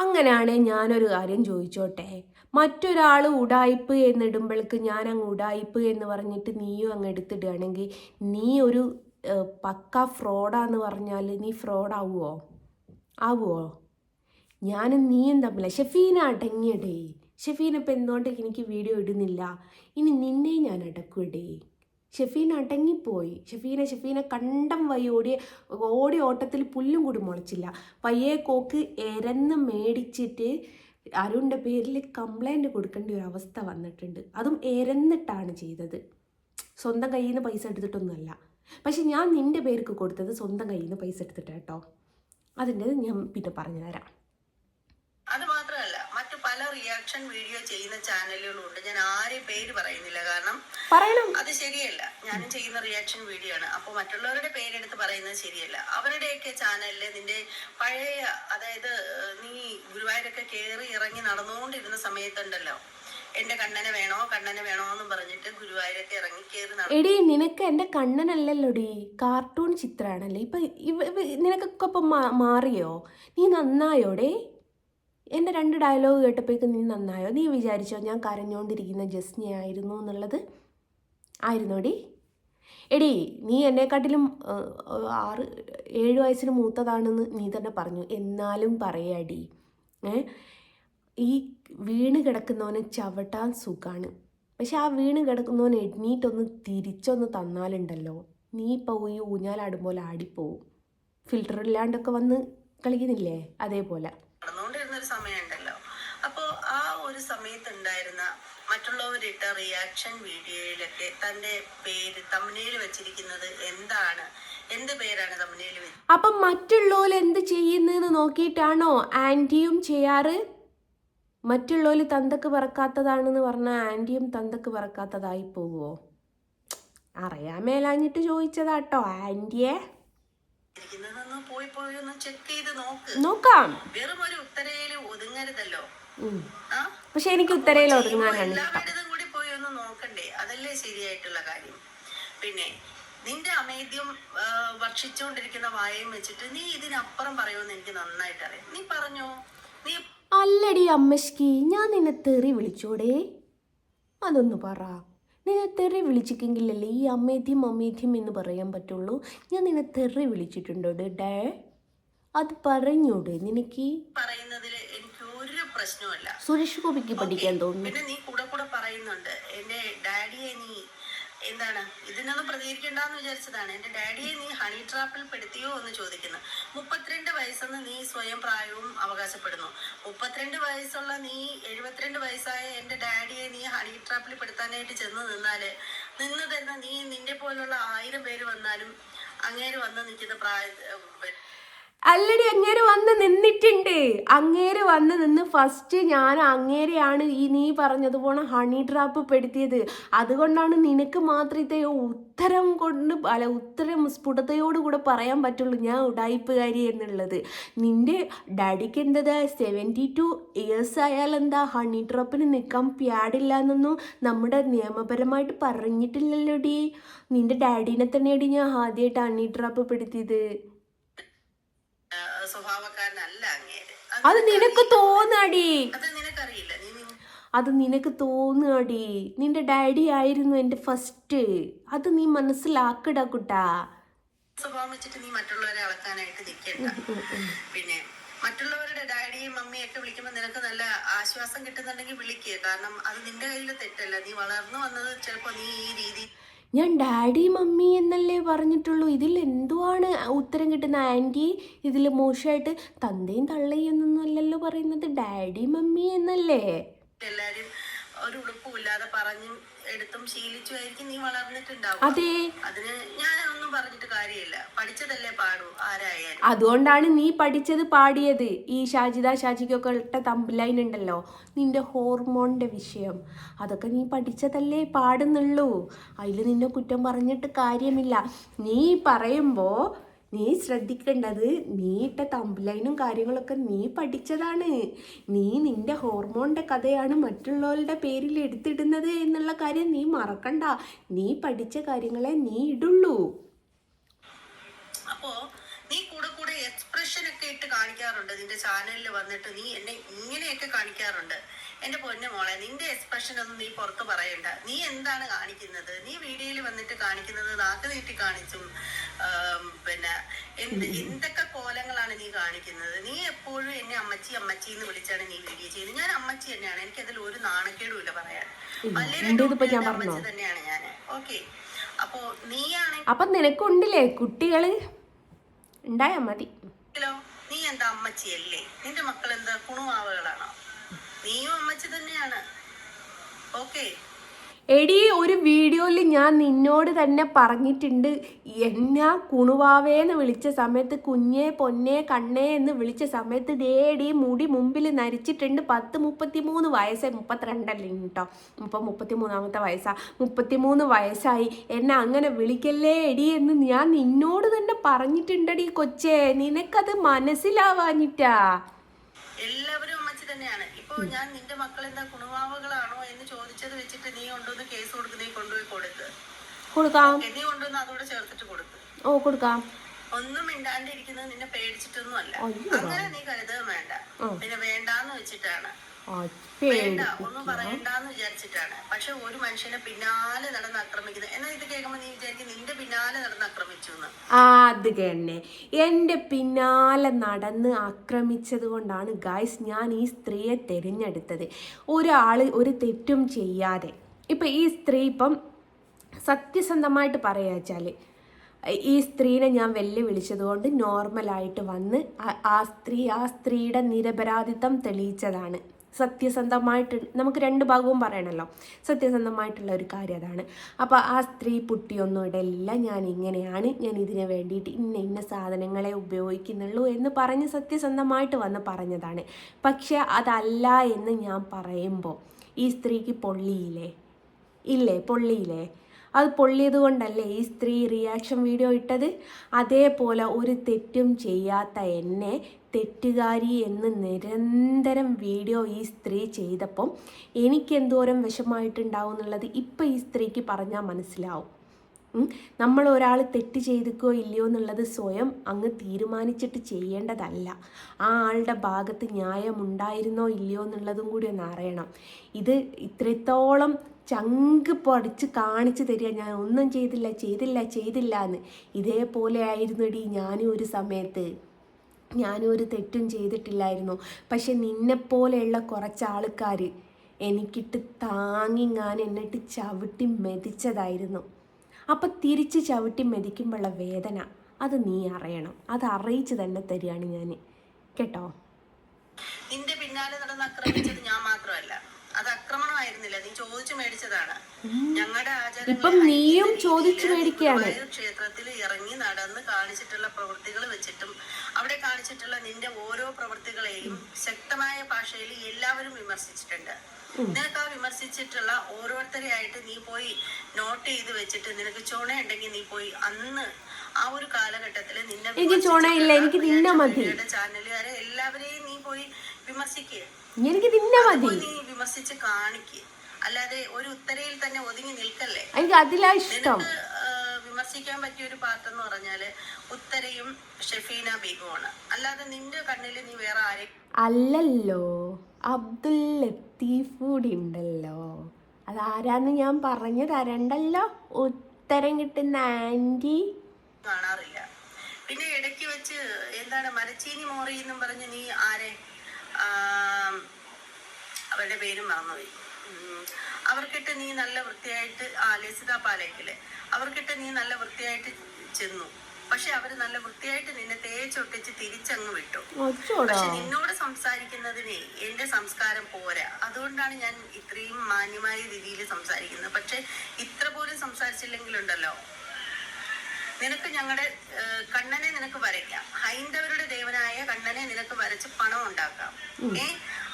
അങ്ങനെയാണെ ഞാനൊരു കാര്യം ചോദിച്ചോട്ടെ. മറ്റൊരാൾ ഉടായ്പ് എന്നിടുമ്പോഴേക്ക് ഞാൻ അങ്ങ് ഉടായ്പ് എന്ന് പറഞ്ഞിട്ട് നീയും അങ്ങ് എടുത്തിടുകയാണെങ്കിൽ നീ ഒരു പക്ക ഫ്രോഡാന്ന് പറഞ്ഞാൽ നീ ഫ്രോഡാവുമോ? ഞാനും നീയും തമ്മില. ഷെഫീന അടങ്ങിയടേ. ഷെഫീന ഇപ്പം എന്തുകൊണ്ട് എനിക്ക് വീഡിയോ ഇടുന്നില്ല? ഇനി നിന്നെ ഞാൻ അടക്കുവടേ. ഷെഫീന അടങ്ങിപ്പോയി. ഷെഫീന കണ്ടം വഴി ഓടിയ ഓട്ടത്തിൽ പുല്ലും കൂടി മുളച്ചില്ല. പയ്യെ കോക്ക് എരന്ന് മേടിച്ചിട്ട് അരുണിൻ്റെ പേരിൽ കംപ്ലൈൻറ്റ് കൊടുക്കേണ്ട ഒരു അവസ്ഥ വന്നിട്ടുണ്ട്. അതും എരന്നിട്ടാണ് ചെയ്തത്, സ്വന്തം കയ്യിൽ നിന്ന് പൈസ എടുത്തിട്ടൊന്നുമല്ല. പക്ഷെ ഞാൻ നിൻ്റെ പേർക്ക് കൊടുത്തത് സ്വന്തം കയ്യിൽ നിന്ന് പൈസ എടുത്തിട്ടാണ് കേട്ടോ. അതിൻ്റെ ഞാൻ പിന്നെ പറഞ്ഞു തരാം. അത് മാത്രമല്ല, മറ്റു പല റിയാക്ഷൻ വീഡിയോ ചെയ്യുന്ന ചാനലുകളും ഉണ്ട്. ഞാൻ ആരെയും പേര് പറയുന്നില്ല, കാരണം പറയണം, അത് ശരിയല്ല. ഞാനും ചെയ്യുന്ന റിയാക്ഷൻ വീഡിയോ ആണ്. അപ്പോൾ മറ്റുള്ളവരുടെ പേരെടുത്ത് പറയുന്നത് ശരിയല്ല. അവരുടെയൊക്കെ ചാനലില് നിന്റെ പഴയ, അതായത് നീ ഗുരുവായൂരൊക്കെ കയറി ഇറങ്ങി നടന്നുകൊണ്ടിരുന്ന സമയത്തുണ്ടല്ലോ, എന്റെ കണ്ണനെ വേണോ എന്നും പറഞ്ഞിട്ട് ഗുരുവായൂരൊക്കെ ഇറങ്ങി കയറി നടന്നു. എടി നിനക്ക് എൻ്റെ കണ്ണനല്ലല്ലോടി, കാർട്ടൂൺ ചിത്രമാണല്ലേ. നിനക്കൊക്കെ ഇപ്പം മാറിയോ? നീ നന്നായോടേ? എൻ്റെ 2 ഡയലോഗ് കേട്ടപ്പോഴേക്കും നീ നന്നായോ? നീ വിചാരിച്ചോ ഞാൻ കരഞ്ഞുകൊണ്ടിരിക്കുന്ന ജസ്നി ആയിരുന്നു എന്നുള്ളത്? ആയിരുന്നോടി? എടി നീ എന്നെക്കാട്ടിലും 6-7 വയസ്സിന് മൂത്തതാണെന്ന് നീ തന്നെ പറഞ്ഞു. എന്നാലും പറയാടി, ഈ വീണ് കിടക്കുന്നവനെ ചവിട്ടാൻ സുഖമാണ്. പക്ഷെ ആ വീണ് കിടക്കുന്നവൻ എണ്ണീറ്റൊന്ന് തിരിച്ചൊന്ന് തന്നാലുണ്ടല്ലോ, നീ ഇപ്പോൾ ഈ ഊഞ്ഞാലാടുമ്പോൾ ആടിപ്പോവും. ഫിൽറ്റർ ഇല്ലാണ്ടൊക്കെ വന്ന് കളിക്കുന്നില്ലേ, അതേപോലെ നടന്നുകൊണ്ടിരുന്നൊരു സമയമുണ്ടല്ലോ. അപ്പോൾ ആ ഒരു സമയത്തുണ്ടായിരുന്ന മറ്റുള്ളവരിട്ട റിയാക്ഷൻ വീഡിയോയിലൊക്കെ തൻ്റെ പേര് തംബ്നെയിൽ വെച്ചിരിക്കുന്നത് എന്താണ്, എന്ത് പേരാണ് തംബ്നെയിൽ വെച്ചത്? അപ്പം മറ്റുള്ളവർ എന്ത് ചെയ്യുന്നതെന്ന് നോക്കിയിട്ടാണോ ആൻറ്റിയും ചെയ്യാറ്? മറ്റുള്ളവർ തന്തക്ക് പറക്കാത്തതാണെന്ന് പറഞ്ഞാൽ ആൻറ്റിയും തന്തക്ക് പറക്കാത്തതായി പോവുമോ? അറിയാൻ മേലാഞ്ഞിട്ട് ചോദിച്ചതാട്ടോ ആൻറ്റിയെ. പോയി ഒന്ന് ചെക്ക് ചെയ്ത് നോക്കാം. വെറും ഒരു ഉത്തരയില് ഒതുങ്ങരുതല്ലോ. പക്ഷെ എനിക്ക് ഉത്തരയിൽ ഒതുങ്ങാനാണ് എല്ലാവരുടെതും കൂടി പോയി ഒന്ന് നോക്കണ്ടേ? അതല്ലേ ശരിയായിട്ടുള്ള കാര്യം. പിന്നെ നിന്റെ അമേദ്യം ഭക്ഷിച്ചുകൊണ്ടിരിക്കുന്ന വായയും വെച്ചിട്ട് നീ ഇതിനപ്പുറം പറയുമെന്ന് എനിക്ക് നന്നായിട്ട് അറിയാം. നീ പറഞ്ഞോ? നീ അല്ലടി അമ്മശ്ക്ക്, ഞാൻ നിന്നെ തെറി വിളിച്ചോടേ? അതൊന്ന് പറ. നിന്നെ തെറി വിളിച്ചിട്ടെങ്കിലല്ലേ ഈ അമേദ്യം എന്ന് പറയാൻ പറ്റുള്ളൂ. ഞാൻ നിന്നെ തെറി വിളിച്ചിട്ടുണ്ടോ ഡേ? അത് പറഞ്ഞോട്. നിനക്ക് പറയുന്നതിൽ എനിക്ക് ഒരു പ്രശ്നവുമില്ല. സുരേഷ് ഗോപിക്ക് പഠിക്കാൻ തോന്നുന്നു. പിന്നെ നീ കൂടെ പറയുന്നുണ്ട് എന്റെ ഡാഡിയെ നീ എന്താണ് ഇതിനൊന്നും പ്രതികരിക്കണ്ടെന്ന് വിചാരിച്ചതാണ്. എന്റെ ഡാഡിയെ നീ ഹണി ട്രാപ്പിൽ പെടുത്തിയോ എന്ന് ചോദിക്കുന്നു. 32 വയസ്സെന്ന് നീ സ്വയം പ്രായവും അവകാശപ്പെടുന്നു. 32 വയസ്സുള്ള നീ 72 വയസ്സായ എന്റെ ഡാഡിയെ നീ ഹണി ട്രാപ്പിൽ പെടുത്താനായിട്ട് നിന്ന് തരുന്ന നീ, നിന്റെ പോലുള്ള 1000 പേര് വന്നാലും അങ്ങേര് വന്ന് നിൽക്കുന്ന അല്ലടി, അങ്ങേര് വന്ന് നിന്നിട്ടുണ്ട്. അങ്ങേര് വന്ന് നിന്ന് ഫസ്റ്റ് ഞാൻ അങ്ങേരെയാണ് ഈ നീ പറഞ്ഞതുപോലെ ഹണി ട്രാപ്പ് പെടുത്തിയത്. അതുകൊണ്ടാണ് നിനക്ക് മാത്രമേ ഉത്തരം സ്ഫുടതയോടുകൂടെ പറയാൻ പറ്റുള്ളൂ ഞാൻ ഉടായിപ്പുകാരി എന്നുള്ളത്. നിന്റെ ഡാഡിക്ക് എന്തതാ 72 ഇയേഴ്സ് ആയാലെന്താ ഹണി ട്രാപ്പിന് നിൽക്കാൻ പാടില്ല എന്നൊന്നും നമ്മുടെ നിയമപരമായിട്ട് പറഞ്ഞിട്ടില്ലല്ലോടി. നിന്റെ ഡാഡിനെ തന്നെയാടി ഞാൻ ആദ്യമായിട്ട് ഹണി ട്രാപ്പ് പെടുത്തിയത്. സ്വഭാവക്കാരനല്ല അങ്ങേര്. അത് നിനക്ക് തോന്നാടി. അത് നിനക്കറിയില്ല. അത് നിനക്ക് തോന്നുകടി. നിന്റെ ഡാഡി ആയിരുന്നു എൻ്റെ ഫസ്റ്റ്. അത് നീ മനസ്സിലാക്കടാ കുട്ടാ. സ്വഭാവം വെച്ചിട്ട് നീ മറ്റുള്ളവരെ അളക്കാനായിട്ട് നിൽക്കണ്ട. പിന്നെ മറ്റുള്ളവരുടെ ഡാഡിയും മമ്മിയും ഒക്കെ വിളിക്കുമ്പോൾ നിനക്ക് നല്ല ആശ്വാസം കിട്ടുന്നുണ്ടെങ്കിൽ വിളിക്കുക. കാരണം അത് നിന്റെ കയ്യിൽ തെറ്റല്ല. നീ വളർന്നു വന്നത് ചിലപ്പോൾ നീ ഈ രീതി. ഞാൻ ഡാഡി മമ്മി എന്നല്ലേ പറഞ്ഞിട്ടുള്ളൂ. ഇതിൽ എന്തുവാണ് ഉത്തരം കിട്ടുന്ന ആൻറ്റി? ഇതിൽ മോശമായിട്ട് തന്തയും തള്ളയും എന്നൊന്നും അല്ലല്ലോ പറയുന്നത്, ഡാഡി മമ്മി എന്നല്ലേ. എല്ലാരും ഒരു ഉടുപ്പുമില്ലാതെ പറഞ്ഞും എടുത്തും ശീലിച്ചുമായിരിക്കും നീ വളർന്നിട്ടുണ്ടാവും. അതെ, അതിന് ഞാനൊന്നും പറഞ്ഞിട്ട് കാര്യമില്ല. പഠിച്ചതല്ലേ പാടൂ ആരായാലും. അതുകൊണ്ടാണ് നീ പഠിച്ചത് പാടിയത്. ഈ ഷാജിക്കൊക്കെ ഇട്ട തംബ്ലൈൻ ഉണ്ടല്ലോ, നിന്റെ ഹോർമോണിൻ്റെ വിഷയം, അതൊക്കെ നീ പഠിച്ചതല്ലേ പാടുന്നുള്ളൂ. അതിൽ നിന്നെ കുറ്റം പറഞ്ഞിട്ട് കാര്യമില്ല. നീ പറയുമ്പോൾ നീ ശ്രദ്ധിക്കേണ്ടത് നീ ഇട്ട തംബ്ലൈനും കാര്യങ്ങളൊക്കെ നീ പഠിച്ചതാണ്. നിന്റെ ഹോർമോണിൻ്റെ കഥയാണ് മറ്റുള്ളവരുടെ പേരിൽ എടുത്തിടുന്നത് എന്നുള്ള കാര്യം നീ മറക്കണ്ട. നീ പഠിച്ച കാര്യങ്ങളെ നീ ഇടുള്ളൂ. അപ്പോ നീ കൂടെ എക്സ്പ്രഷൻ ഒക്കെ ഇട്ട് കാണിക്കാറുണ്ട്. നിന്റെ ചാനലിൽ വന്നിട്ട് നീ എന്നെ ഇങ്ങനെയൊക്കെ കാണിക്കാറുണ്ട്. എന്റെ പൊന്നു മോളെ, നിന്റെ എക്സ്പ്രഷൻ ഒന്നും നീ പുറത്ത് പറയണ്ട. നീ എന്താണ് കാണിക്കുന്നത്? നീ വീഡിയോയിൽ വന്നിട്ട് കാണിക്കുന്നത് നാക്ക് നീട്ടി കാണിച്ചും പിന്നെ എന്തൊക്കെ കോലങ്ങളാണ് നീ കാണിക്കുന്നത്. നീ എപ്പോഴും എന്നെ അമ്മച്ചി എന്ന് വിളിച്ചാണ് നീ വീഡിയോ ചെയ്യുന്നത്. ഞാൻ അമ്മച്ചി തന്നെയാണ്. എനിക്കതിൽ ഒരു നാണക്കേടും ഇല്ല പറയാൻ. അമ്മച്ചി തന്നെയാണ് ഞാൻ. ഓക്കെ, അപ്പോ നീയാണെങ്കിൽ അപ്പൊ നിനക്കുണ്ടില്ലേ കുട്ടികള്? ഉണ്ടായാ മതി. നീ എന്താ അമ്മച്ചിയല്ലേ? നിന്റെ മക്കൾ എന്താ കുണുമാവുകളാണോ? നീയും അമ്മച്ചി തന്നെയാണ്. ഓക്കെ. എടി ഒരു വീഡിയോയിൽ ഞാൻ നിന്നോട് തന്നെ പറഞ്ഞിട്ടുണ്ട്, എന്നാ കുണുവാവേന്ന് വിളിച്ച സമയത്ത്, കുഞ്ഞേ പൊന്നേ കണ്ണേ എന്ന് വിളിച്ച സമയത്ത് ദേടി മുടി മുമ്പിൽ നരിച്ചിട്ടുണ്ട്. 33 വയസ്സായി, 32 കേട്ടോ, 33 വയസ്സാ, 33 വയസ്സായി, എന്നെ അങ്ങനെ വിളിക്കല്ലേ എടി എന്ന് ഞാൻ നിന്നോട് തന്നെ പറഞ്ഞിട്ടുണ്ടടി കൊച്ചേ, നിനക്കത് മനസ്സിലാവാഞ്ഞിട്ടാ. എല്ലാവരും അമ്മച്ചി തന്നെയാണ്. ഇപ്പൊ ഞാൻ നിന്റെ മക്കൾ എന്താ കുണുവാവുകളാണോ എന്ന് ചോദിച്ചത് വെച്ചിട്ട് നീ കൊണ്ടുവന്ന് കേസ് കൊടുക്ക്, നീ കൊണ്ടുപോയി കൊടുക്കാം, നീ കൊണ്ടുവന്ന് അതോടെ ചേർത്തിട്ട് കൊടുക്ക്. ഓ കൊടുക്കാം. ഒന്നും മിണ്ടാണ്ടിരിക്കുന്നത് നിന്നെ പേടിച്ചിട്ടൊന്നും അല്ല, അങ്ങനെ നീ കരുതുക വേണ്ട. പിന്നെ വേണ്ടാന്ന് വെച്ചിട്ടാണ്, വേണ്ട ഒന്നും പറയണ്ടെന്ന് വിചാരിച്ചിട്ടാണ്. പക്ഷെ ഒരു മനുഷ്യനെ പിന്നാലെ നടന്ന് ആക്രമിക്കുന്നത് എന്നാ ഇത് കേൾക്കുമ്പോ നീ വിചാരിക്കും നിന്റെ പിന്നാലെ നടന്ന് ആക്രമിച്ചു എന്ന്. അത് തന്നെ, എൻ്റെ പിന്നാലെ നടന്ന് ആക്രമിച്ചത് കൊണ്ടാണ് ഗായ്സ് ഞാൻ ഈ സ്ത്രീയെ തിരഞ്ഞെടുത്തത്. ഒരാൾ ഒരു തെറ്റും ചെയ്യാതെ, ഇപ്പം ഈ സ്ത്രീ ഇപ്പം സത്യസന്ധമായിട്ട് പറയുക വെച്ചാൽ, ഈ സ്ത്രീനെ ഞാൻ വെല്ലുവിളിച്ചത് കൊണ്ട് നോർമലായിട്ട് വന്ന് ആ സ്ത്രീയുടെ നിരപരാധിത്വം തെളിയിച്ചതാണ്. സത്യസന്ധമായിട്ട് നമുക്ക് രണ്ട് ഭാഗവും പറയണമല്ലോ, സത്യസന്ധമായിട്ടുള്ള ഒരു കാര്യം അതാണ്. അപ്പോൾ ആ സ്ത്രീ പുട്ടിയൊന്നും ഇടയില്ല, ഞാൻ ഇങ്ങനെയാണ്, ഞാൻ ഇതിന് വേണ്ടിയിട്ട് ഇന്ന സാധനങ്ങളെ ഉപയോഗിക്കുന്നുള്ളൂ എന്ന് പറഞ്ഞ് സത്യസന്ധമായിട്ട് വന്ന് പറഞ്ഞതാണ്. പക്ഷെ അതല്ല എന്ന് ഞാൻ പറയുമ്പോൾ ഈ സ്ത്രീക്ക് പൊള്ളിയില്ലേ? ഇല്ലേ, പൊള്ളിയില്ലേ? അത് പൊള്ളിയത് കൊണ്ടല്ലേ ഈ സ്ത്രീ റിയാക്ഷൻ വീഡിയോ ഇട്ടത്. അതേപോലെ ഒരു തെറ്റും ചെയ്യാത്ത എന്നെ തെറ്റുകാരി എന്ന് നിരന്തരം വീഡിയോ ഈ സ്ത്രീ ചെയ്തപ്പം എനിക്ക് എന്തോരം വിഷമമായിട്ടുണ്ടാവും എന്നുള്ളത് ഇപ്പം ഈ സ്ത്രീക്ക് പറഞ്ഞാൽ മനസ്സിലാവും. നമ്മൾ ഒരാൾ തെറ്റ് ചെയ്തിക്കോ ഇല്ലയോ എന്നുള്ളത് സ്വയം അങ്ങ് തീരുമാനിച്ചിട്ട് ചെയ്യേണ്ടതല്ല. ആ ആളുടെ ഭാഗത്ത് ന്യായമുണ്ടായിരുന്നോ ഇല്ലയോ എന്നുള്ളതും കൂടി ഒന്ന് അറിയണം. ഇത് ഇത്രത്തോളം ചങ്ക് പഠിച്ച് കാണിച്ചു തരിക, ഞാൻ ഒന്നും ചെയ്തില്ല എന്ന്. ഇതേപോലെ ആയിരുന്നെടി ഞാനും ഒരു സമയത്ത്, ഞാനും ഒരു തെറ്റും ചെയ്തിട്ടില്ലായിരുന്നു. പക്ഷെ നിന്നെപ്പോലെയുള്ള കുറച്ച് ആൾക്കാർ എനിക്കിട്ട് താങ്ങിങ്ങാൻ എന്നിട്ട് ചവിട്ടി മെതിച്ചതായിരുന്നു. അപ്പം തിരിച്ച് ചവിട്ടി മെതിക്കുമ്പോഴുള്ള വേദന അത് നീ അറിയണം. അത് അറിയിച്ച് തന്നെ തരികയാണ് ഞാൻ, കേട്ടോ. നിന്റെ പിന്നാലെ നടന്ന് ആക്രമിച്ചത് ഞാൻ മാത്രമല്ല, അത് ആക്രമണമായിരുന്നില്ല, നീ ചോദിച്ചു മേടിച്ചതാണ്. ഞങ്ങളുടെ ഇപ്പം നീയും ചോദിച്ചു മേടിക്കുകയാണ്. ക്ഷേത്രത്തിൽ ഇറങ്ങി നടന്ന് കാണിച്ചിട്ടുള്ള പ്രവൃത്തികൾ വെച്ചിട്ടും അവിടെ കാണിച്ചിട്ടുള്ള നിന്റെ ഓരോ പ്രവൃത്തികളെയും ശക്തമായ ഭാഷയിൽ എല്ലാവരും വിമർശിച്ചിട്ടുണ്ട്. നിനക്ക് ആ വിമർശിച്ചിട്ടുള്ള ഓരോരുത്തരെയായിട്ട് നീ പോയി നോട്ട് ചെയ്ത് വെച്ചിട്ട്, നിനക്ക് ചുണയുണ്ടെങ്കിൽ നീ പോയി അന്ന് ആ ഒരു കാലഘട്ടത്തിൽ നിന്നെ ചാനലുകാരെ എല്ലാവരെയും നീ പോയി വിമർശിക്കുക, നീ വിമർശിച്ച് കാണിക്കുക. അല്ലാതെ ഒരു ഉത്തരയിൽ തന്നെ ഒതുങ്ങി നിൽക്കല്ലേ. നിനക്ക് വിമർശിക്കാൻ പറ്റിയ ഒരു പാർട്ട് എന്ന് പറഞ്ഞാല് ഉത്തരയും ഷെഫീന ബീഗുമാണ്. അല്ലാതെ നിന്റെ കണ്ണിൽ നീ വേറെ ആരെയും അല്ലല്ലോ. അബ്ദുൽ ലത്തീഫ് കൂടി ഉണ്ടല്ലോ, അതാരാന്ന് ഞാൻ പറഞ്ഞു തരണ്ടല്ലോ. ഉത്തരം കിട്ടുന്ന ആന്റി കാണാറില്ല. പിന്നെ ഇടയ്ക്ക് വെച്ച് എന്താണ് മരച്ചീനി മോറി എന്നും പറഞ്ഞ് നീ ആരെ, അവരുടെ പേരും മറന്നുപോയി, അവർക്കിട്ട് നീ നല്ല വൃത്തിയായിട്ട്, ലസിത പാലേക്കില്, അവർക്കിട്ട് നീ നല്ല വൃത്തിയായിട്ട് ചെന്നു. പക്ഷെ അവര് നല്ല വൃത്തിയായിട്ട് നിന്നെ തേച്ചൊട്ടിച്ച് തിരിച്ചങ്ങ് വിട്ടു. പക്ഷെ നിന്നോട് സംസാരിക്കുന്നതിന് എന്റെ സംസ്കാരം പോരാ, അതുകൊണ്ടാണ് ഞാൻ ഇത്രയും മാന്യമായ രീതിയിൽ സംസാരിക്കുന്നത്. പക്ഷെ ഇത്ര പോലും സംസാരിച്ചില്ലെങ്കിലുണ്ടല്ലോ, നിനക്ക് ഞങ്ങളുടെ കണ്ണനെ നിനക്ക് വരയ്ക്കാം, ഹൈന്ദവരുടെ ദേവനായ കണ്ണനെ നിനക്ക് വരച്ച് പണം ഉണ്ടാക്കാം.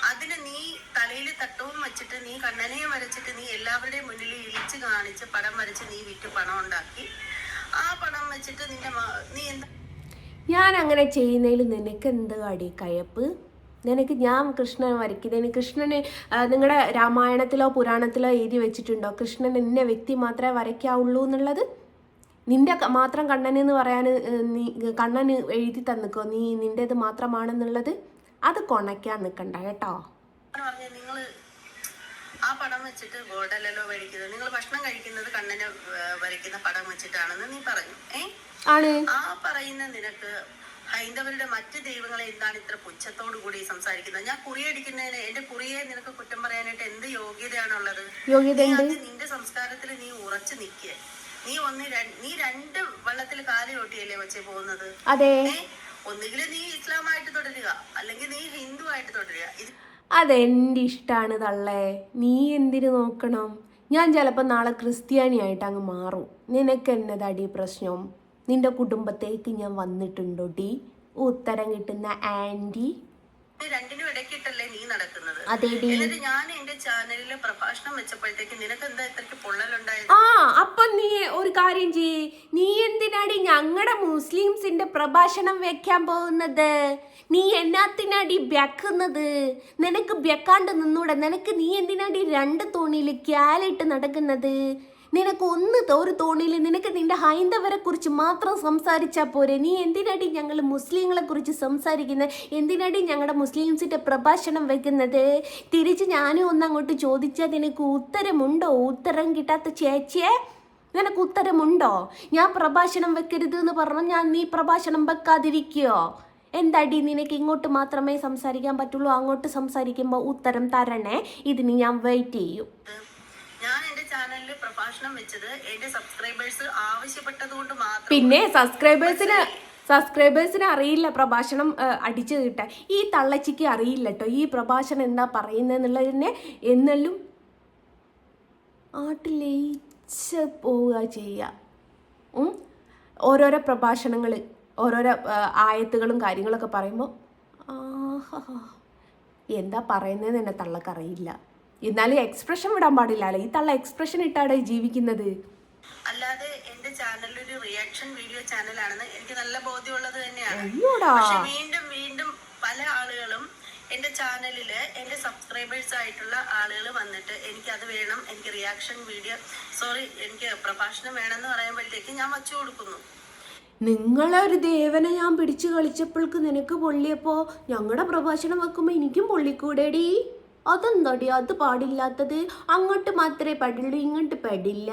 അതിന് നീ തലയിൽ തട്ടവും വെച്ചിട്ട് നീ കണ്ണനെയും വരച്ചിട്ട് നീ എല്ലാവരുടെയും മുന്നിൽ ഇളിച്ച് കാണിച്ച് പടം വരച്ച് നീ വിറ്റ് പണം ഉണ്ടാക്കി. ആ പണം വെച്ചിട്ട് നീ എന്താ, ഞാൻ അങ്ങനെ ചെയ്യുന്നതിൽ നിനക്ക് എന്ത് അടി കയപ്പ്? നിനക്ക് ഞാൻ കൃഷ്ണൻ വരയ്ക്കുന്നതിന്, കൃഷ്ണന് നിങ്ങളുടെ രാമായണത്തിലോ പുരാണത്തിലോ എഴുതി വെച്ചിട്ടുണ്ടോ കൃഷ്ണൻ ഇന്ന വ്യക്തി മാത്രമേ വരയ്ക്കാവുള്ളൂ എന്നുള്ളത്? നിന്റെ മാത്രം കണ്ണനെന്ന് പറയാൻ നീ കണ്ണന് എഴുതി തന്നിക്കോ നീ നിൻ്റേത് മാത്രമാണെന്നുള്ളത്? അത് കൊണയ്ക്കാൻ നിൽക്കണ്ട കേട്ടോ. നിങ്ങള് ആ പടം വെച്ചിട്ട് ഗോൾഡല്ലോ മേടിക്കുന്നത്, നിങ്ങൾ ഭക്ഷണം കഴിക്കുന്നത് കണ്ണനെ വരയ്ക്കുന്ന പടം വെച്ചിട്ടാണെന്ന് നീ പറഞ്ഞു. ആണ് ആ പറയുന്ന നിനക്ക് ഹൈന്ദവരുടെ മറ്റ് ദൈവങ്ങളെ എന്താണ് ഇത്ര പുച്ഛത്തോടു കൂടി സംസാരിക്കുന്നത്? ഞാൻ കുറിയടിക്കുന്നതിന് എന്റെ കുറിയെ നിനക്ക് കുറ്റം പറയാനായിട്ട് എന്ത് യോഗ്യതയാണുള്ളത്? നിന്റെ സംസ്കാരത്തിൽ നീ ഉറച്ചു നിൽക്കുക. നീ രണ്ട് വള്ളത്തിൽ കാല് ചോട്ടിയല്ലേ വെച്ച് പോകുന്നത്. ഒന്നുകിൽ നീ ഇസ്ലാമായിട്ട് തുടരുക, അല്ലെങ്കിൽ നീ ഹിന്ദു ആയിട്ട് തുടരുക. അതെൻ്റെ ഇഷ്ടമാണ് തള്ളേ. നീ എന്തിനു നോക്കണം? ഞാൻ ചിലപ്പോൾ നാളെ ക്രിസ്ത്യാനിയായിട്ട് അങ്ങ് മാറും. നിനക്ക് എന്നതാടി പ്രശ്നം? നിന്റെ കുടുംബത്തേക്ക് ഞാൻ വന്നിട്ടുണ്ടോടി? ഉത്തരം കിട്ടുന്ന ആൻറ്റി. രണ്ടിനും ഇടയ്ക്കിട്ടല്ലേ നീ നടക്കുന്നത്? അതേടി. എന്നിട്ട് ഞാൻ എന്റെ ചാനലില് പ്രഭാഷണം വെച്ചപ്പോഴത്തേക്ക് നിനക്ക് എന്താ ഇത്രയ്ക്ക് പൊള്ളലുണ്ടായത്? അപ്പൊ നീ ഒരു കാര്യം ചെയ്യ്. നീ എന്തിനാടി ഞങ്ങളുടെ മുസ്ലിംസിന്റെ പ്രഭാഷണം വെക്കാൻ പോകുന്നത്? നീ എന്നാത്തിനാടി ബെക്കുന്നത്? നിനക്ക് ബെക്കാണ്ട് നിന്നൂടെ? നീ എന്തിനാടി രണ്ട് തോണിയിൽ ക്യാലിട്ട് നടക്കുന്നത്? നിനക്ക് ഒരു തോണിയിൽ നിനക്ക് നിന്റെ ഹൈന്ദവരെ കുറിച്ച് മാത്രം സംസാരിച്ചാൽ പോരെ? നീ എന്തിനാടി ഞങ്ങൾ മുസ്ലിങ്ങളെ കുറിച്ച് സംസാരിക്കുന്നത്? എന്തിനാടി ഞങ്ങളുടെ മുസ്ലിംസിന്റെ പ്രഭാഷണം വെക്കുന്നത്? തിരിച്ച് ഞാനും ഒന്നങ്ങോട്ട് ചോദിച്ചാൽ നിനക്ക് ഉത്തരമുണ്ടോ? ഉത്തരം കിട്ടാത്ത ചേച്ചിയെ, നിനക്ക് ഉത്തരമുണ്ടോ? ഞാൻ പ്രഭാഷണം വെക്കരുത് എന്ന് പറഞ്ഞാൽ നീ പ്രഭാഷണം വെക്കാതിരിക്കുകയോ? എന്താടി നിനക്ക് ഇങ്ങോട്ട് മാത്രമേ സംസാരിക്കാൻ പറ്റുള്ളൂ? അങ്ങോട്ട് സംസാരിക്കുമ്പോൾ ഉത്തരം തരണേ. ഇതിന് ഞാൻ വെയിറ്റ് ചെയ്യും. ഞാൻ എന്റെ ചാനലിൽ പ്രഭാഷണം വെച്ചത് എന്റെ സബ്സ്ക്രൈബേഴ്സ് ആവശ്യപ്പെട്ടതുകൊണ്ട് മാത്രം. പിന്നെ സബ്സ്ക്രൈബേഴ്സിന് അറിയില്ല പ്രഭാഷണം അടിച്ചു കിട്ടാൻ. ഈ തള്ളച്ചിക്ക് അറിയില്ല കേട്ടോ ഈ പ്രഭാഷണം എന്താ പറയുന്നതെന്നുള്ളതിനെ എന്നെല്ലാം ആട്ടിലയിച്ച് പോവുക ചെയ്യുക. ഓരോരോ പ്രഭാഷണങ്ങൾ, ഓരോരോ ആയത്തുകളും കാര്യങ്ങളൊക്കെ പറയുമ്പോൾ എന്താ പറയുന്നതെന്ന് എന്നെ തള്ളക്കറിയില്ല. എന്നാലും എക്സ്പ്രഷൻ വിടാൻ പാടില്ലല്ലോ. ഈ തള്ള എക്സ്പ്രഷൻ ഇട്ടാടെ ജീവിക്കുന്നത്. അല്ലാതെ എന്റെ ചാനൽ ഒരു റിയാക്ഷൻ വീഡിയോ ചാനലാണെന്ന് എനിക്ക് നല്ല ബോധ്യമുള്ളത് തന്നെയാണ്. പക്ഷെ വീണ്ടും വീണ്ടും പല ആളുകളും എന്റെ ചാനലില് എന്റെ സബ്സ്ക്രൈബേഴ്സ് ആയിട്ടുള്ള ആളുകൾ വന്നിട്ട് എനിക്ക് അത് വേണം, എനിക്ക് റിയാക്ഷൻ വീഡിയോ, എനിക്ക് പ്രഭാഷണം വേണമെന്ന് പറയുമ്പോഴത്തേക്ക് ഞാൻ വച്ചു കൊടുക്കുന്നു. നിങ്ങളെ ഒരു ദേവനെ ഞാൻ പിടിച്ചു കളിച്ചപ്പോൾക്ക് നിനക്ക് പൊള്ളിയപ്പോ ഞങ്ങളുടെ പ്രഭാഷണം വെക്കുമ്പോ എനിക്കും പൊള്ളിക്കൂടെടി? അതെന്താടി അത് പാടില്ലാത്തത്? അങ്ങോട്ട് മാത്രമേ പാടുള്ളൂ, ഇങ്ങോട്ട് പാടില്ല.